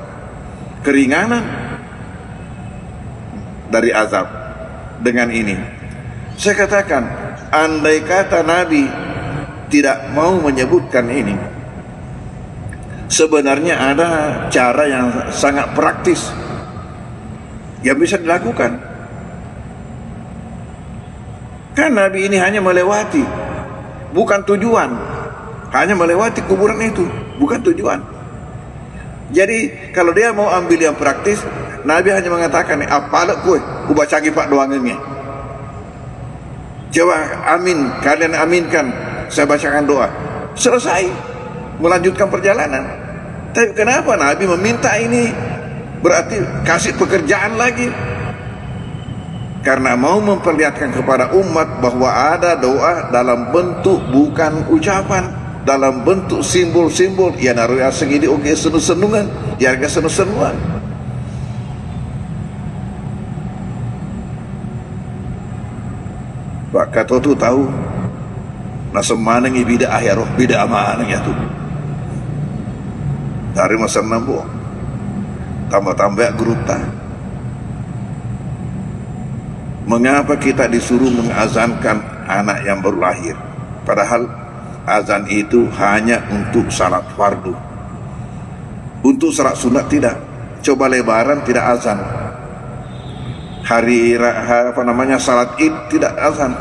keringanan dari azab dengan ini. Saya katakan, andai kata Nabi tidak mau menyebutkan ini, sebenarnya ada cara yang sangat praktis yang bisa dilakukan. Kan Nabi ini hanya melewati, bukan tujuan. Hanya melewati kuburan itu, bukan tujuan. Jadi kalau dia mau ambil yang praktis, Nabi hanya mengatakan, apalak kue, ubacagi pak doangnya. Coba amin, kalian aminkan, saya bacakan doa. Selesai, melanjutkan perjalanan. Tapi kenapa Nabi meminta ini? Berarti kasih pekerjaan lagi, karena mau memperlihatkan kepada umat bahwa ada doa dalam bentuk bukan ucapan, dalam bentuk simbol-simbol. Ya naruh ya segini oke senu-senungan, ya harga senu-senuan. Pak Kato tu tahu nasa mana ngi bida akhirah bida mana ya tu dari masa nambu tambah-tambah geruta. Mengapa kita disuruh mengazankan anak yang baru lahir, padahal azan itu hanya untuk salat fardu, untuk salat sunat tidak. Coba lebaran tidak azan, hari salat id tidak azan,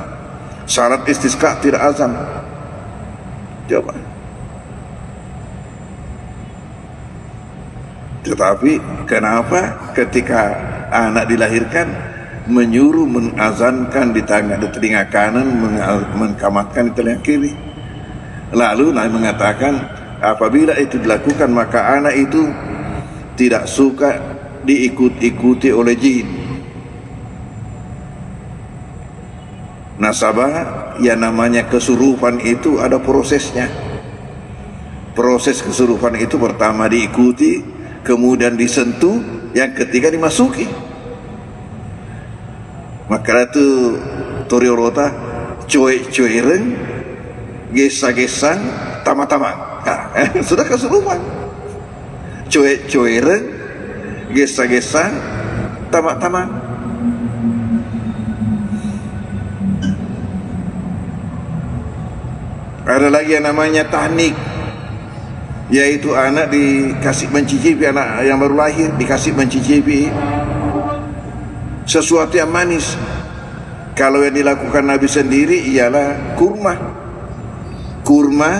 salat istisqa tidak azan. Coba. Tetapi kenapa ketika anak dilahirkan menyuruh mengazankan di telinga kanan, mengkamatkan di telinga kiri? Lalu Nabi mengatakan apabila itu dilakukan maka anak itu tidak suka diikut-ikuti oleh jin. Nasabah yang namanya kesurupan itu ada prosesnya. Proses kesurupan itu pertama diikuti, kemudian disentuh, yang ketiga dimasuki. Maka itu Toriorota cuek-cuek gesa-gesang tama-tama. Sudah keseluruhan. Cuek-cuek gesa-gesang tama-tama. Ada lagi yang namanya tahnik, yaitu anak dikasih mencicipi, anak yang baru lahir dikasih mencicipi sesuatu yang manis. Kalau yang dilakukan Nabi sendiri ialah kurma. Kurma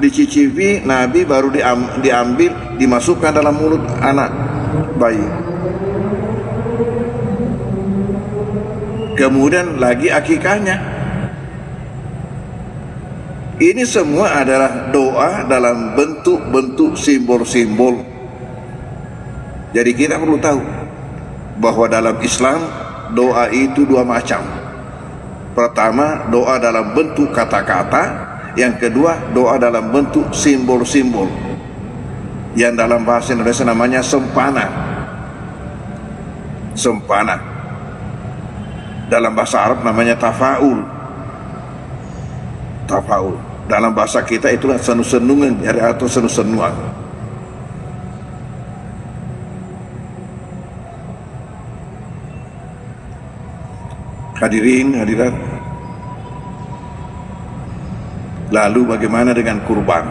dicicipi Nabi, baru diambil dimasukkan dalam mulut anak bayi. Kemudian lagi akikahnya. Ini semua adalah doa dalam bentuk-bentuk simbol-simbol. Jadi kita perlu tahu bahwa dalam Islam doa itu dua macam. Pertama, doa dalam bentuk kata-kata. Yang kedua, doa dalam bentuk simbol-simbol, yang dalam bahasa Indonesia namanya sempana. Sempana. Dalam bahasa Arab namanya tafaul. Tafaul. Dalam bahasa kita itulah senu-senungan atau senu-senuan. Hadirin, hadirat. Lalu bagaimana dengan kurban?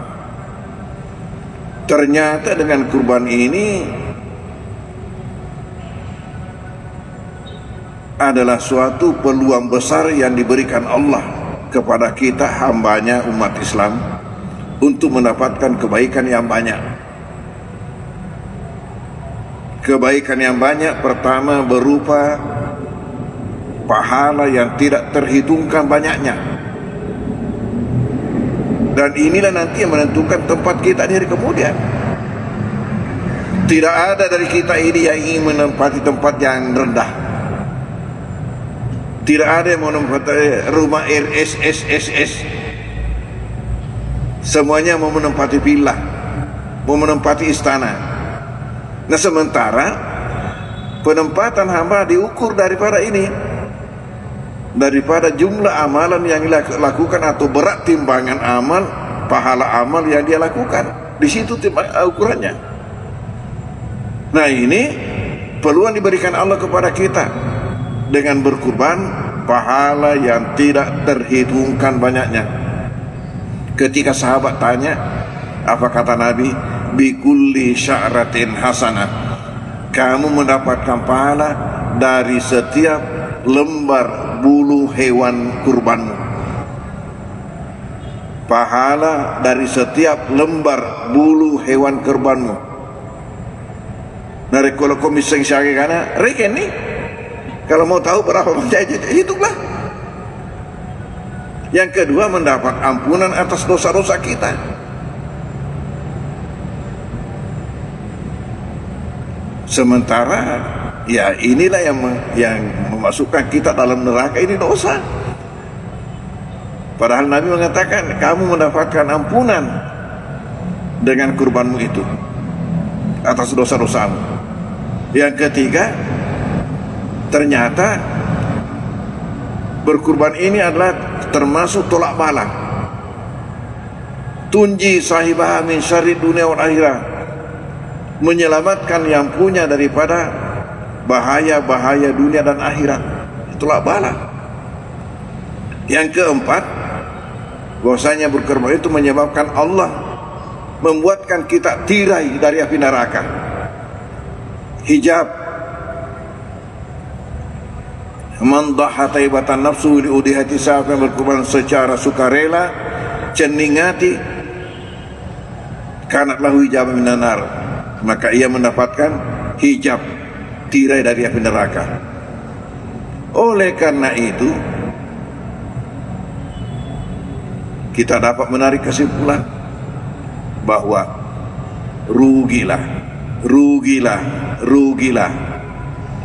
Ternyata dengan kurban ini adalah suatu peluang besar yang diberikan Allah kepada kita, hambanya umat Islam, untuk mendapatkan kebaikan yang banyak. Kebaikan yang banyak pertama berupa pahala yang tidak terhitungkan banyaknya. Dan inilah nanti yang menentukan tempat kita di hari kemudian. Tidak ada dari kita ini yang ingin menempati tempat yang rendah. Tidak ada yang menempati rumah RSSSS. Semuanya mau menempati villa, mau menempati istana. Nah, sementara penempatan hamba diukur daripada ini, daripada jumlah amalan yang dilakukan atau berat timbangan amal, pahala amal yang dia lakukan. Di situ ukurannya. Nah, ini peluang diberikan Allah kepada kita dengan berkurban, pahala yang tidak terhitungkan banyaknya. Ketika sahabat tanya, apa kata Nabi? Bikulli sya'ratin hasanah. Kamu mendapatkan pahala dari setiap lembar bulu hewan kurbanmu. Pahala dari setiap lembar bulu hewan kurbanmu. Dari kalau komiseng syari kana reken nih. Kalau mau tahu berapa banyak, hitunglah. Yang kedua, mendapat ampunan atas dosa-dosa kita. Sementara ya inilah yang memasukkan kita dalam neraka, ini dosa. Padahal Nabi mengatakan kamu mendapatkan ampunan dengan kurbanmu itu atas dosa-dosamu. Yang ketiga, ternyata berkurban ini adalah termasuk tolak bala. Tunji sahibah min syarri dunia wal akhirah. Menyelamatkan yang punya daripada bahaya-bahaya dunia dan akhirat. Tolak bala. Yang keempat, bahwasanya berkurban itu menyebabkan Allah membuatkan kita tirai dari api neraka. Hijab. Man dhaha taibatan nafsu li udihati, siapa yang berkorban secara sukarela ceningati kanat lahu hijab minan nar, maka ia mendapatkan hijab, tirai dari api neraka. Oleh karena itu kita dapat menarik kesimpulan bahwa rugilah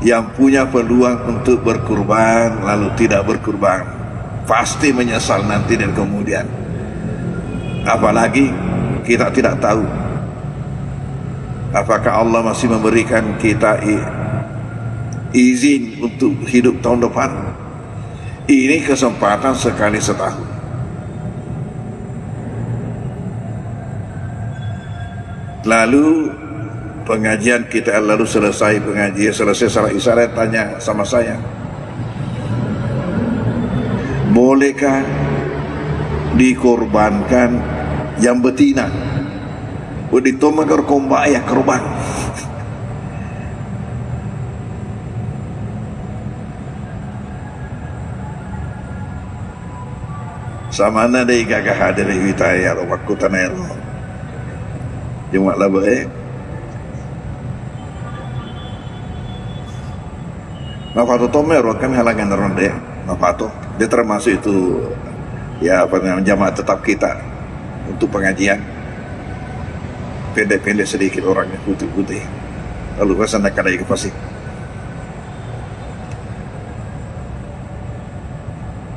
yang punya peluang untuk berkurban lalu tidak berkurban, pasti menyesal nanti dan kemudian. Apalagi kita tidak tahu apakah Allah masih memberikan kita izin untuk hidup tahun depan. Ini kesempatan sekali setahun. Lalu pengajian kita lalu selesai pengajian, selesai salat isyarat, tanya sama saya, bolehkah dikorbankan yang betina? Ditomagar komba ya korban. Sama na day gagahada na hitaya o makutanero. Yung laba Mapato tomero kami halangan na ronde. Mapato. Dia termasuk itu ya apa namanya jamaah tetap kita untuk pengajian. Pendek-pendek sedikit orangnya putih-putih. Lalu kesana kadai ke pasir.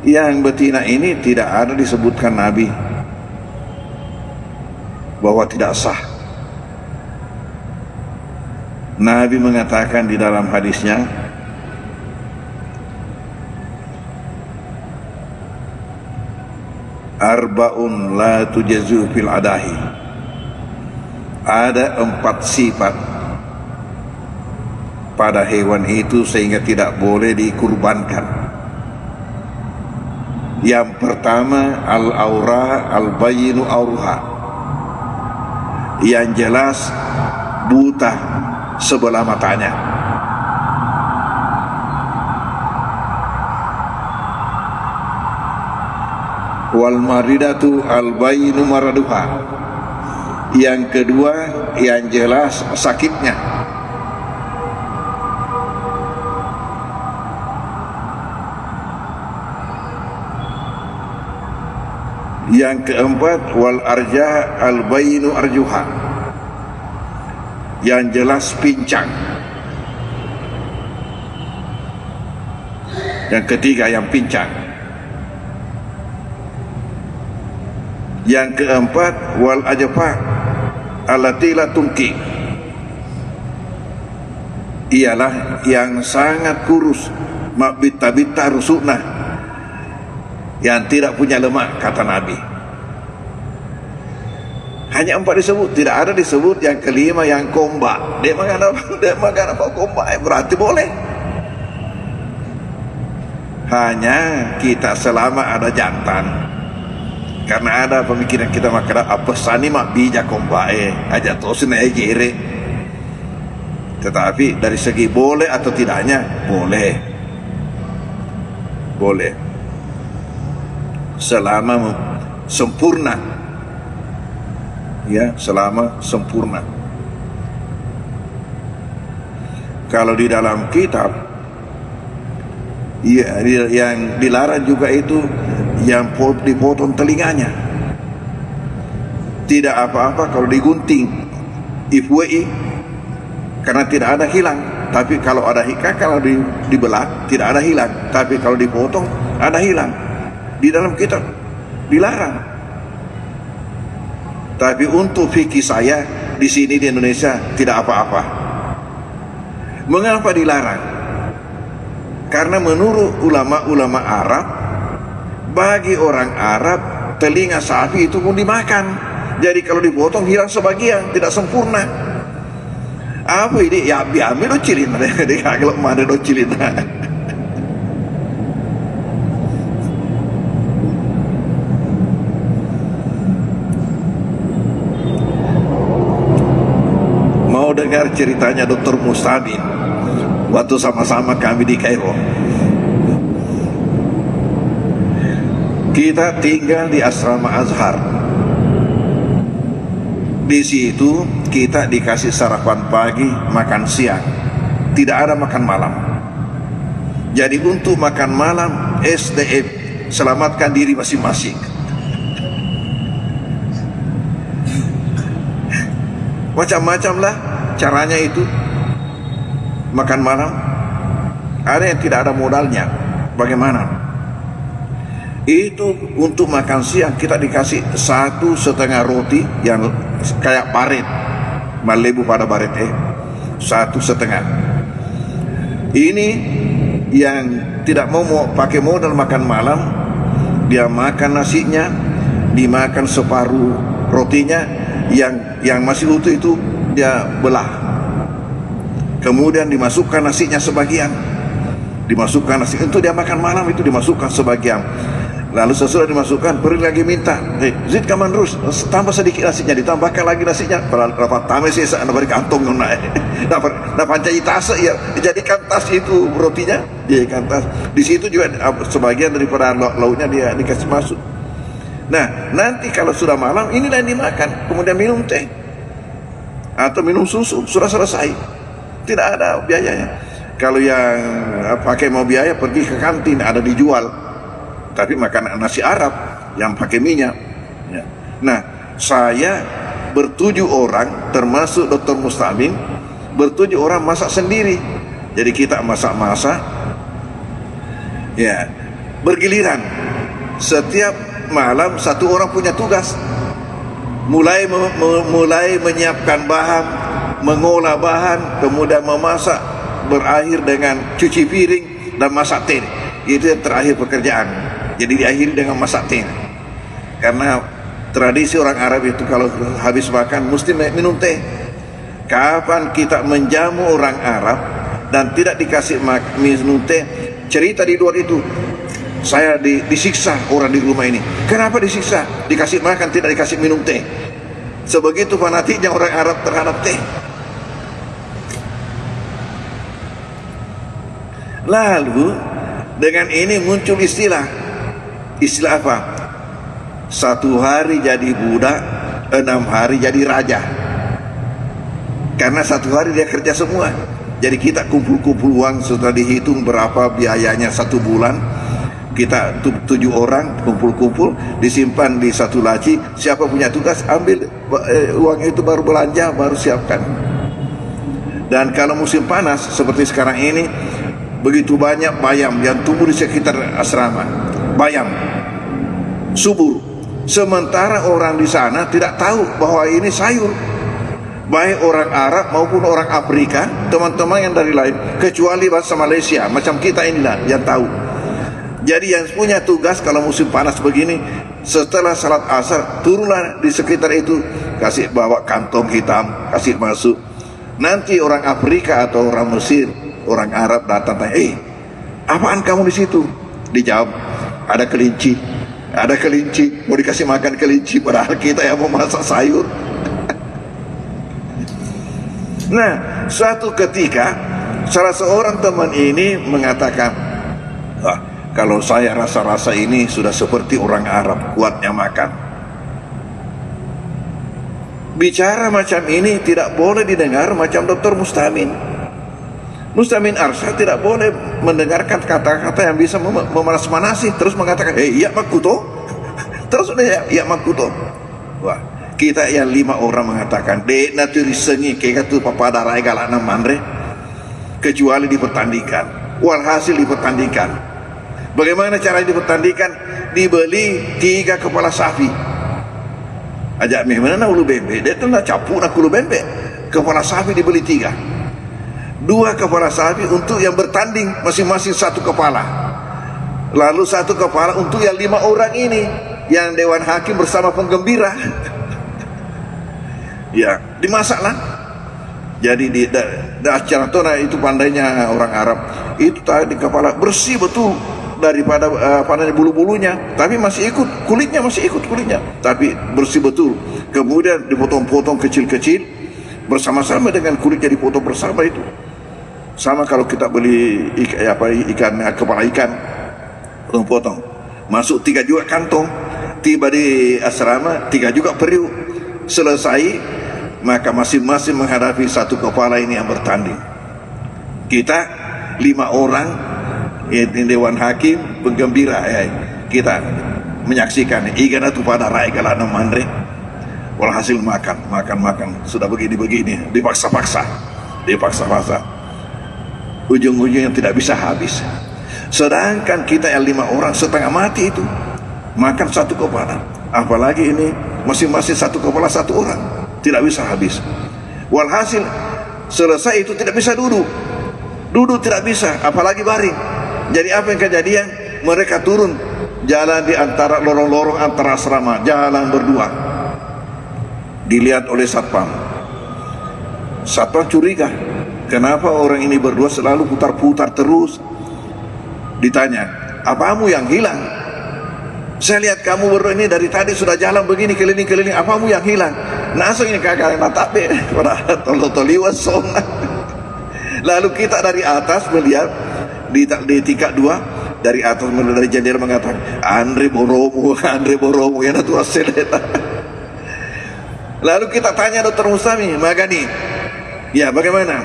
Yang betina ini tidak ada disebutkan Nabi bahwa tidak sah. Nabi mengatakan di dalam hadisnya, arba'un la tujazu fil adahi. Ada 4 sifat pada hewan itu sehingga tidak boleh dikurbankan. Yang pertama, al-aura al-bayinu auruha, yang jelas buta sebelah matanya. Wal maridatu al-bayinu maraduha, yang kedua yang jelas sakitnya. Yang keempat, wal arja al-bayinu arjuha, yang jelas pincang. Yang ketiga yang pincang. Yang keempat, wal ajfa allati la tunki, ialah yang sangat kurus, mabita-bita rusukna, yang tidak punya lemak, kata Nabi. Hanya 4 disebut, tidak ada disebut yang kelima yang komba. Dia makan apa komba, berarti boleh. Hanya kita selama ada jantan, karena ada pemikiran kita makan apa sani mak bijak komba aja tosin aja jere. Tetapi dari segi boleh atau tidaknya, boleh, boleh selama sempurna, ya, selama sempurna. Kalau di dalam kitab ya, yang dilarang juga itu yang dipotong telinganya. Tidak apa-apa kalau digunting ifwi, karena tidak ada hilang. Tapi kalau ada hikah, kalau dibelah tidak ada hilang. Tapi kalau dipotong ada hilang. Di dalam kitab dilarang. Tapi untuk fikih saya di sini di Indonesia tidak apa-apa. Mengapa dilarang? Karena menurut ulama-ulama Arab, bagi orang Arab telinga sapi itu pun dimakan. Jadi kalau dipotong hilang sebagian, tidak sempurna. Apa ini? Ya ambil docilin, dia kalau mana docilin. Mau dengar ceritanya Dr. Mustabin waktu sama-sama kami di Kairo. Kita tinggal di asrama Azhar. Di situ kita dikasih sarapan pagi, makan siang, tidak ada makan malam. Jadi untuk makan malam SDM, selamatkan diri masing-masing. Macam-macam lah caranya itu makan malam. Ada yang tidak ada modalnya, bagaimana? Itu untuk makan siang kita dikasih 1,5 roti yang kayak paret, malebu pada baret 1,5. Ini yang tidak mau pakai modal makan malam, dia makan nasinya, dimakan separuh rotinya, yang masih utuh itu dia belah, kemudian dimasukkan nasinya sebagian, dimasukkan nasi itu dia makan malam, itu dimasukkan sebagian, lalu sesudah dimasukkan pergi lagi minta, zid kaman terus tambah sedikit nasinya, ditambahkan lagi nasinya, berapa tames sisa dari kantong naik, dapat pancai tas ya, dijadikan tas itu rotinya, dijadikan tas. Di situ juga sebagian daripada lauknya dia dikasih masuk. Nah, nanti kalau sudah malam inilah yang dimakan, kemudian minum teh atau minum susu, sudah selesai, tidak ada biayanya. Kalau yang pakai mau biaya pergi ke kantin, ada dijual, tapi makan nasi Arab yang pakai minyak ya. Nah, saya bertujuh orang termasuk Dr. Mustamin, bertujuh orang masak sendiri. Jadi kita masak-masak ya, bergiliran. Setiap malam satu orang punya tugas, mulai menyiapkan bahan, mengolah bahan, kemudian memasak, berakhir dengan cuci piring dan masak teh. Itu yang terakhir pekerjaan. Jadi diakhiri dengan masak teh. Karena tradisi orang Arab itu kalau habis makan mesti minum teh. Kapan kita menjamu orang Arab dan tidak dikasih minum teh, cerita di luar itu, saya disiksa orang di rumah ini. Kenapa disiksa? Dikasih makan tidak dikasih minum teh. Sebegitu fanatiknya orang Arab terhadap teh. Lalu dengan ini muncul istilah apa? 1 hari jadi budak, 6 hari jadi raja. Karena 1 hari dia kerja semua. Jadi kita kumpul-kumpul uang, setelah dihitung berapa biayanya 1 bulan, kita 7 orang kumpul-kumpul, disimpan di satu laci. Siapa punya tugas ambil uang itu, baru belanja, baru siapkan. Dan kalau musim panas seperti sekarang ini, begitu banyak bayam yang tumbuh di sekitar asrama, bayam subur. Sementara orang di sana tidak tahu bahwa ini sayur, baik orang Arab maupun orang Afrika, teman-teman yang dari lain, kecuali bahasa Malaysia macam kita inilah yang tahu. Jadi yang punya tugas kalau musim panas begini, setelah salat asar turunlah di sekitar itu, kasih bawa kantong hitam, kasih masuk. Nanti orang Afrika atau orang Mesir, orang Arab datang tanya, apaan kamu di situ? Dijawab, ada kelinci, ada kelinci, mau dikasih makan kelinci, padahal kita yang mau masak sayur. Nah, suatu ketika salah seorang teman ini mengatakan, kalau saya rasa-rasa ini sudah seperti orang Arab, kuatnya makan. Bicara macam ini tidak boleh didengar macam Dr. Mustamin. Mustamin Arsyad tidak boleh mendengarkan kata-kata yang bisa memanas-manasi, terus mengatakan, iya makuto, terus udah iya makuto. Wah, kita yang 5 orang mengatakan, dek naturi sengi kayak tu papada rai galana mandre, kecuali dipertandingkan. Walhasil dipertandingkan. Bagaimana cara dipertandingkan? Dibeli 3 kepala sapi. Ajak mana nak ulu bembe, dia tu nak capu nak ulu bembe. Kepala sapi dibeli 3. 2 kepala sapi untuk yang bertanding, masing-masing 1 kepala. Lalu 1 kepala untuk yang 5 orang ini, yang dewan hakim bersama penggembira. Ya, dimasaklah. Jadi di acara tona itu pandainya orang Arab. Itu tadi kepala bersih betul daripada bulu-bulunya, tapi masih ikut kulitnya, tapi bersih betul. Kemudian dipotong-potong kecil-kecil bersama-sama dengan kulitnya, dipotong bersama itu. Sama kalau kita beli ikan, kepala ikan, potong-potong, masuk 3 juga kantong. Tiba di asrama 3 juga periuk. Selesai, maka masing-masing menghadapi 1 kepala ini yang bertanding. Kita 5 orang, ini dewan hakim, penggembira, kita menyaksikan igana tu pada rai galana mandre. Walhasil makan, sudah begini, dipaksa-paksa, ujung-ujungnya tidak bisa habis. Sedangkan kita yang 5 orang setengah mati itu makan 1 kepala, apalagi ini masing-masing 1 kepala 1 orang, tidak bisa habis. Walhasil selesai itu tidak bisa duduk, Duduk tidak bisa, apalagi baring. Jadi apa yang kejadian? Mereka turun jalan di antara lorong-lorong antara asrama, jalan berdua. Dilihat oleh satpam. Satpam curiga, kenapa orang ini berdua selalu putar-putar terus? Ditanya, apamu yang hilang? Saya lihat kamu berdua ini dari tadi sudah jalan begini keliling-keliling, apamu yang hilang? Nasa ini kagak natape, pada toliwas sona. Lalu kita dari atas melihat di tingkat 2, dari atas dari jendela mengatakan Andre Boromo yang tua seleta. Lalu kita tanya Dr. Mustami Magani, ya bagaimana?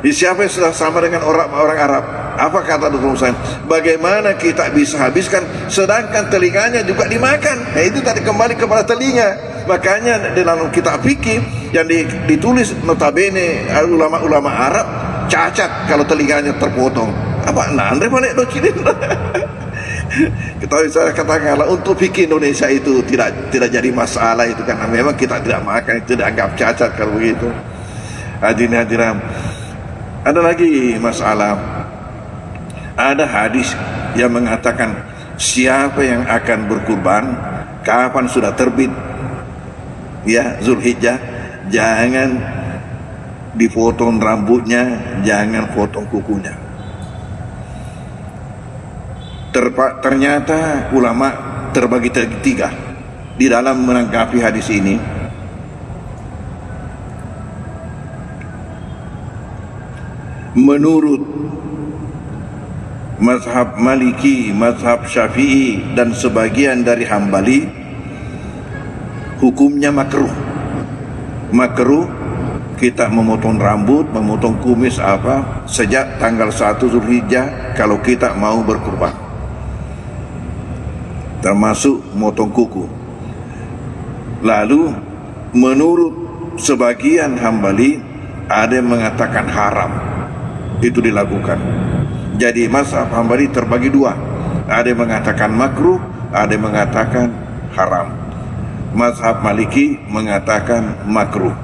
Siapa yang sudah sama dengan orang Arab? Apa kata Dr. Mustami? Bagaimana kita bisa habiskan sedangkan telinganya juga dimakan? Nah, itu tadi kembali kepada telinga. Makanya dalam kitab fikih yang ditulis notabene ulama-ulama Arab, cacat kalau telinganya terpotong. Apa? Nah, Andre balik docilin. Kita bisa katakan untuk fikih Indonesia itu tidak jadi masalah itu, karena memang kita tidak makan itu dianggap cacat kalau begitu. Hadirin, ada lagi masalah. Ada hadis yang mengatakan siapa yang akan berkurban kapan sudah terbit ya Zulhijjah, jangan dipotong rambutnya, jangan potong kukunya. Ternyata ulama terbagi tiga di dalam menanggapi hadis ini. Menurut mazhab Maliki, mazhab Syafi'i dan sebagian dari Hambali, hukumnya makruh. Makruh kita memotong rambut, memotong kumis apa sejak tanggal 1 Zulhijjah kalau kita mau berkurban, termasuk motong kuku. Lalu menurut sebagian Hambali ada yang mengatakan haram itu dilakukan. Jadi mazhab Hambali terbagi dua, ada yang mengatakan makruh, ada yang mengatakan haram. Mazhab Maliki mengatakan makruh,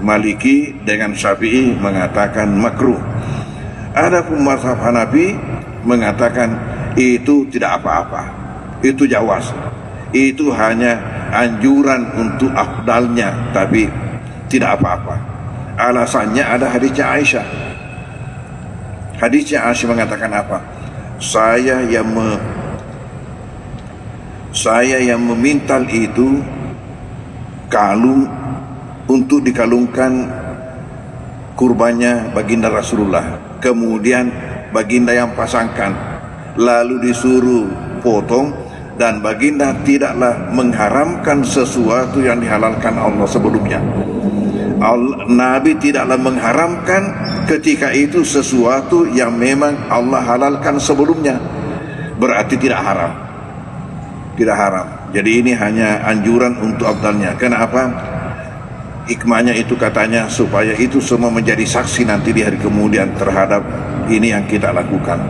Maliki dengan Syafi'i mengatakan makruh. Adapun mazhab Hanafi mengatakan itu tidak apa-apa, itu jawaz, itu hanya anjuran untuk afdalnya, tapi tidak apa-apa. Alasannya ada hadisnya Aisyah. Hadisnya Aisyah mengatakan apa? Saya yang memintal itu kalung untuk dikalungkan kurbannya baginda Rasulullah. Kemudian baginda yang pasangkan, lalu disuruh potong, dan baginda tidaklah mengharamkan sesuatu yang dihalalkan Allah sebelumnya. Nabi tidaklah mengharamkan ketika itu sesuatu yang memang Allah halalkan sebelumnya, berarti tidak haram. Tidak haram. Jadi ini hanya anjuran untuk afdalnya. Kenapa? Hikmahnya itu katanya supaya itu semua menjadi saksi nanti di hari kemudian terhadap ini yang kita lakukan.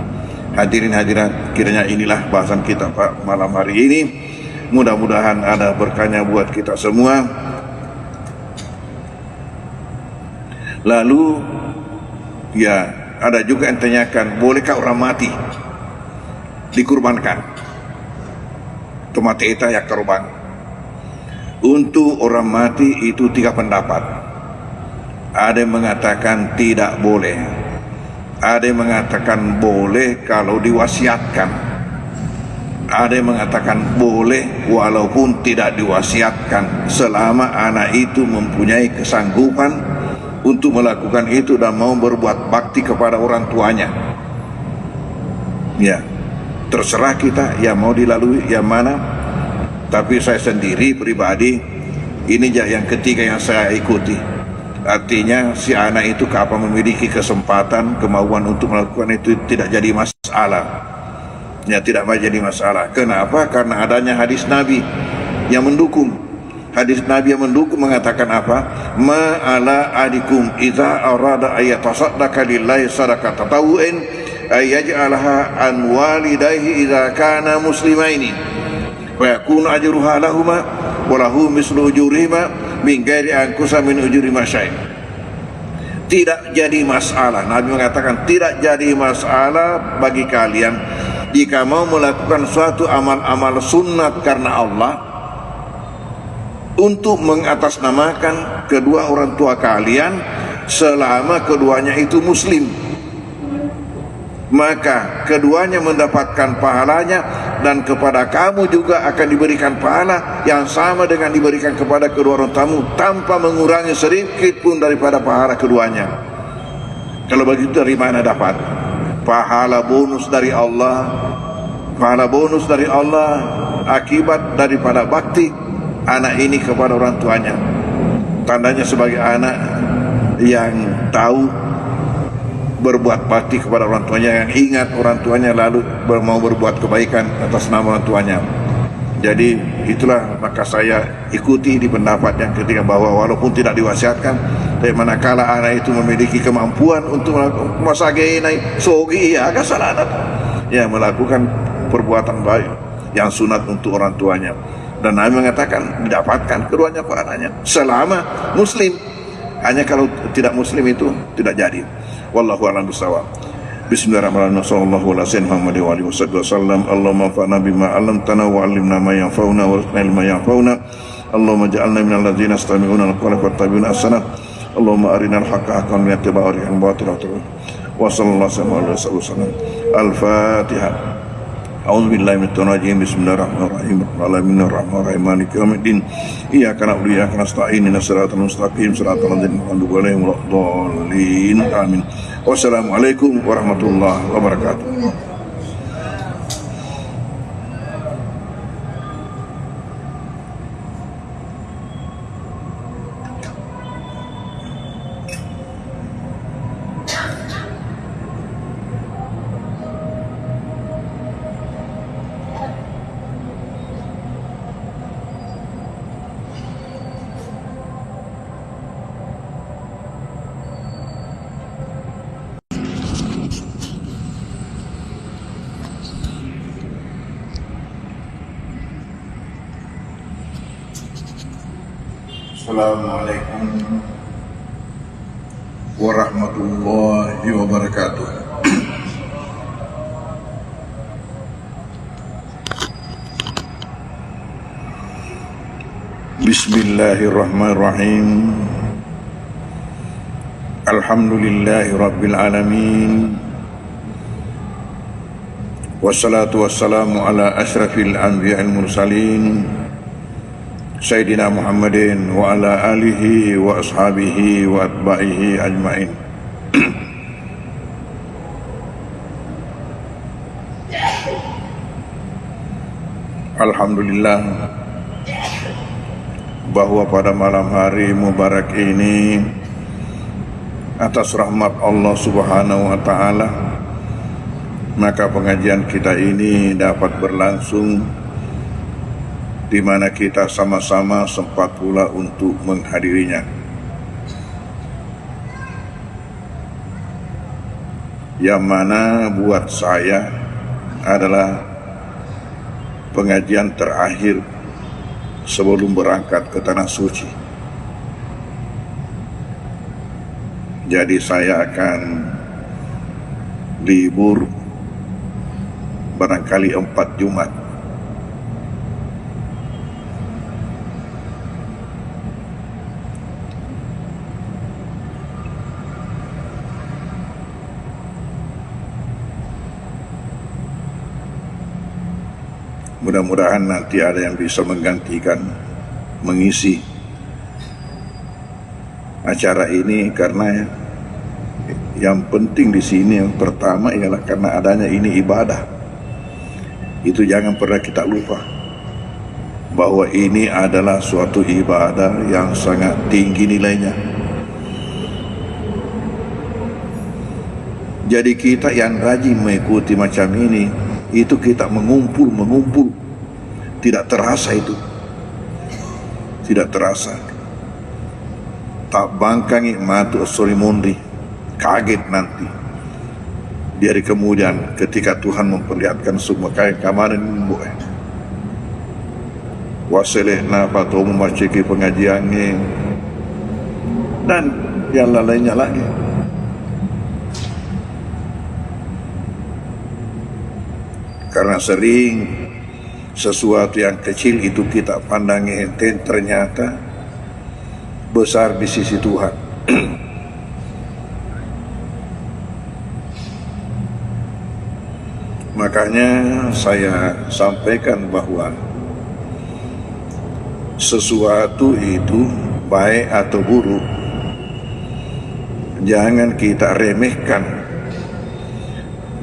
Hadirin hadirat, kiranya inilah bahasan kita Pak malam hari ini. Mudah-mudahan ada berkahnya buat kita semua. Lalu ya ada juga yang tanyakan, bolehkah orang mati dikurbankan? Mati itu ya korban. Untuk orang mati itu 3 pendapat. Ada yang mengatakan tidak boleh, ada yang mengatakan boleh kalau diwasiatkan, ada yang mengatakan boleh walaupun tidak diwasiatkan, selama anak itu mempunyai kesanggupan untuk melakukan itu dan mau berbuat bakti kepada orang tuanya. Ya, terserah kita yang mau dilalui yang mana. Tapi saya sendiri pribadi, ini yang ketiga yang saya ikuti. Artinya si anak itu kapan memiliki kesempatan, kemauan untuk melakukan itu tidak jadi masalah. Ya, tidak jadi masalah. Kenapa? Karena adanya hadis Nabi yang mendukung. Hadis Nabi yang mendukung mengatakan apa? Ma'ala adikum idza arada ayatasaddaqa lillahi sadaqatan tatawwu'in ayaj'alaha an walidayhi idza kana muslimaini wa yakunu ajruha lahuma wa lahu mislu ujurihima min ghairi ankusa min ujuri masyai. tidak jadi masalah. Nabi mengatakan tidak jadi masalah bagi kalian jika mau melakukan suatu amal-amal sunat karena Allah untuk mengatasnamakan kedua orang tua kalian selama keduanya itu muslim, maka keduanya mendapatkan pahalanya dan kepada kamu juga akan diberikan pahala yang sama dengan diberikan kepada kedua orang tamu tanpa mengurangi sedikit pun daripada pahala keduanya. Kalau begitu dari mana dapat? Pahala bonus dari Allah, pahala bonus dari Allah akibat daripada bakti anak ini kepada orang tuanya. Tandanya sebagai anak yang tahu berbuat bakti kepada orang tuanya, yang ingat orang tuanya lalu mau berbuat kebaikan atas nama orang tuanya. Jadi itulah maka saya ikuti di pendapat yang ketiga, bahwa walaupun tidak diwasiatkan, tapi manakala anak itu memiliki kemampuan untuk masage naik sogi, ya agak salah anak ya melakukan perbuatan baik yang sunat untuk orang tuanya. Dan Nabi mengatakan didapatkan keduanya pahalanya selama muslim. Hanya kalau tidak muslim itu tidak jadi. Wallahu a'lam bishawab. Bismillahirrahmanirrahim. Sallallahu alaihi wasallam. Allahumma anfa'na bima 'allamtana wa 'allimna ma yanfa'una warzuqna ilma yanfa'una. Allahumma ij'alna minal ladzina yastami'una al-qawla fattabi'una ahsana. Allahumma arinal haqqa haqqan wattiba'na al batila wa sallallahu alaihi wasallam. Al-Fatihah. A'udzu billahi minasyaitonir rajim. Bismillahirrahmanirrahim. Bismillahirrahmanirrahim. Maliki yaumiddin. Iyyaka na'budu wa iyyaka nasta'in. Ihdinas siratal mustaqim. Siratal ladzina an'amta 'alaihim waladdallin. Amin. Wassalamualaikum warahmatullahi wabarakatuh. Assalamualaikum warahmatullahi wabarakatuh. Bismillahirrahmanirrahim. Alhamdulillahi rabbil alamin. Wassalatu wassalamu ala asyrafil anbiya'il mursalin Sayyidina Muhammadin wa ala alihi wa ashabihi wa atba'ihi ajma'in. Alhamdulillah bahwa pada malam hari mubarak ini atas rahmat Allah Subhanahu wa taala maka pengajian kita ini dapat berlangsung, di mana kita sama-sama sempat pula untuk menghadirinya. Yang mana buat saya adalah pengajian terakhir sebelum berangkat ke Tanah Suci. Jadi saya akan libur barangkali 4 Jumat. Mudah-mudahan nanti ada yang bisa menggantikan, mengisi acara ini, karena yang penting di sini yang pertama ialah karena adanya ini ibadah. Itu jangan pernah kita lupa bahwa ini adalah suatu ibadah yang sangat tinggi nilainya. Jadi kita yang rajin mengikuti macam ini, itu kita mengumpul, tidak terasa itu, tidak terasa. Tak bangkangi matu sorimondi, kaget nanti. Dari kemudian ketika Tuhan memperlihatkan semua kayak kemarin boleh. Waseleh nafatu memasuki pengajian ini, dan yang lainnya lagi. Karena sering sesuatu yang kecil itu kita pandangi enteng, ternyata besar di sisi Tuhan. Makanya saya sampaikan bahwa sesuatu itu baik atau buruk jangan kita remehkan,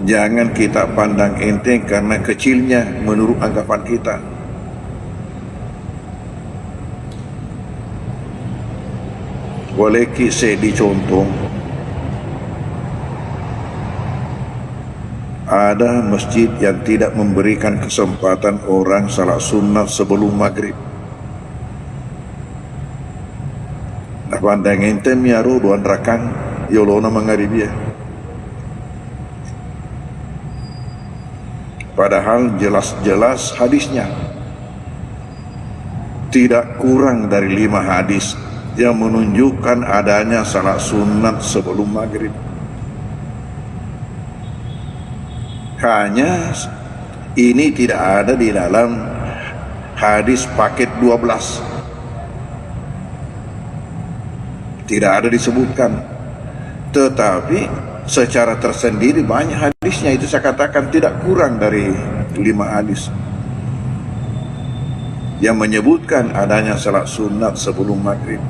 jangan kita pandang enteng karena kecilnya menurut anggapan kita. Boleh kisah dicontoh, ada masjid yang tidak memberikan kesempatan orang salat sunat sebelum maghrib. Nah, pandang enteng ya ro duan rakang yolona mangharibia. Padahal jelas-jelas hadisnya tidak kurang dari 5 hadis yang menunjukkan adanya salat sunat sebelum maghrib. Hanya ini tidak ada di dalam hadis paket 12. Tidak ada disebutkan. Tetapi secara tersendiri banyak hadisnya, itu saya katakan tidak kurang dari 5 hadis yang menyebutkan adanya salat sunat sebelum maghrib.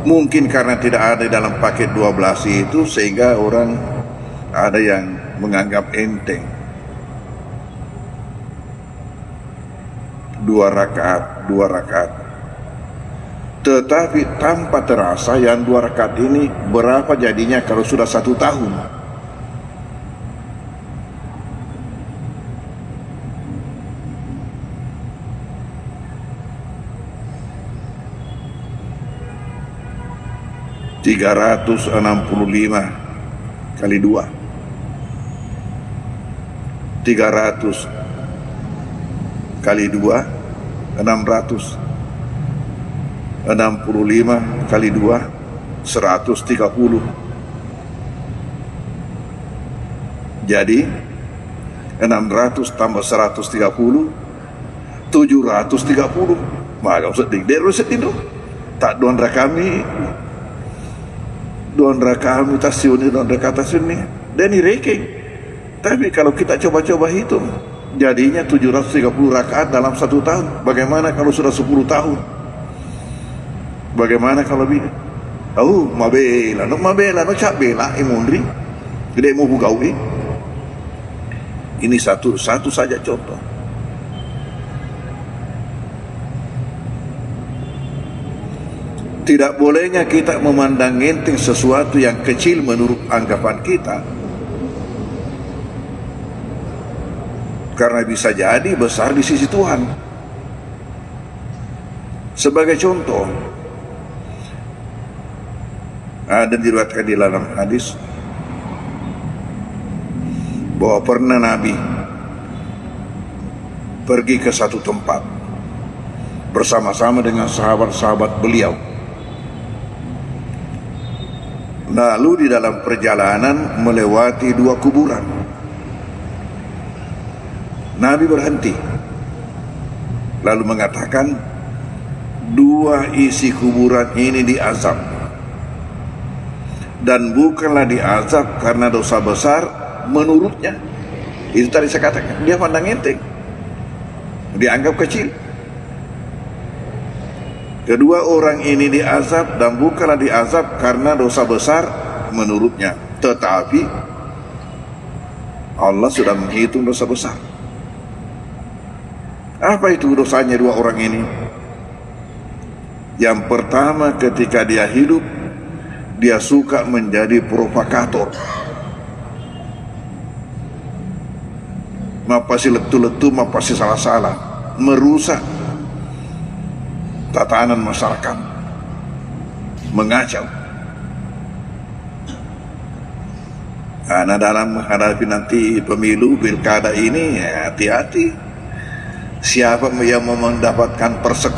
Mungkin karena tidak ada dalam paket 12 itu sehingga orang ada yang menganggap enteng. 2 rakaat. Tetapi tanpa terasa yang 2 rakaat ini berapa jadinya kalau sudah 1 tahun. $365 kali 2. 300 kali 2 600. 65 kali 2 130. Jadi 600 tambah 130 730. Maka sedih der sedih tak don rakami tasuni don rakatasun ni dan ireke. Tapi kalau kita coba-coba hitung, jadinya 730 rakaat dalam 1 tahun. Bagaimana kalau sudah 10 tahun? Bagaimana kalau bini? Mabela, no cak bela, imundri. Gede mau bugawi. Ini satu saja contoh. Tidak bolehnya kita memandang enteng sesuatu yang kecil menurut anggapan kita, karena bisa jadi besar di sisi Tuhan. Sebagai contoh, ada diriwayatkan di dalam hadis bahwa pernah Nabi pergi ke satu tempat bersama-sama dengan sahabat-sahabat beliau. Lalu di dalam perjalanan melewati 2 kuburan. Nabi berhenti lalu mengatakan, 2 isi kuburan ini diazab, dan bukanlah diazab karena dosa besar menurutnya. Itu tadi saya katakan, dia pandang enteng, dianggap kecil. Kedua orang ini diazab dan bukanlah diazab karena dosa besar menurutnya, tetapi Allah sudah menghitung dosa besar. Apa itu dosanya 2 orang ini? Yang pertama, ketika dia hidup, dia suka menjadi provokator. Mapasi letu-letu, mapasi salah-salah, merusak tatanan masyarakat, mengacau. Karena dalam menghadapi nanti pemilu pilkada ini, hati-hati. Siapa yang mau mendapatkan persekongkolan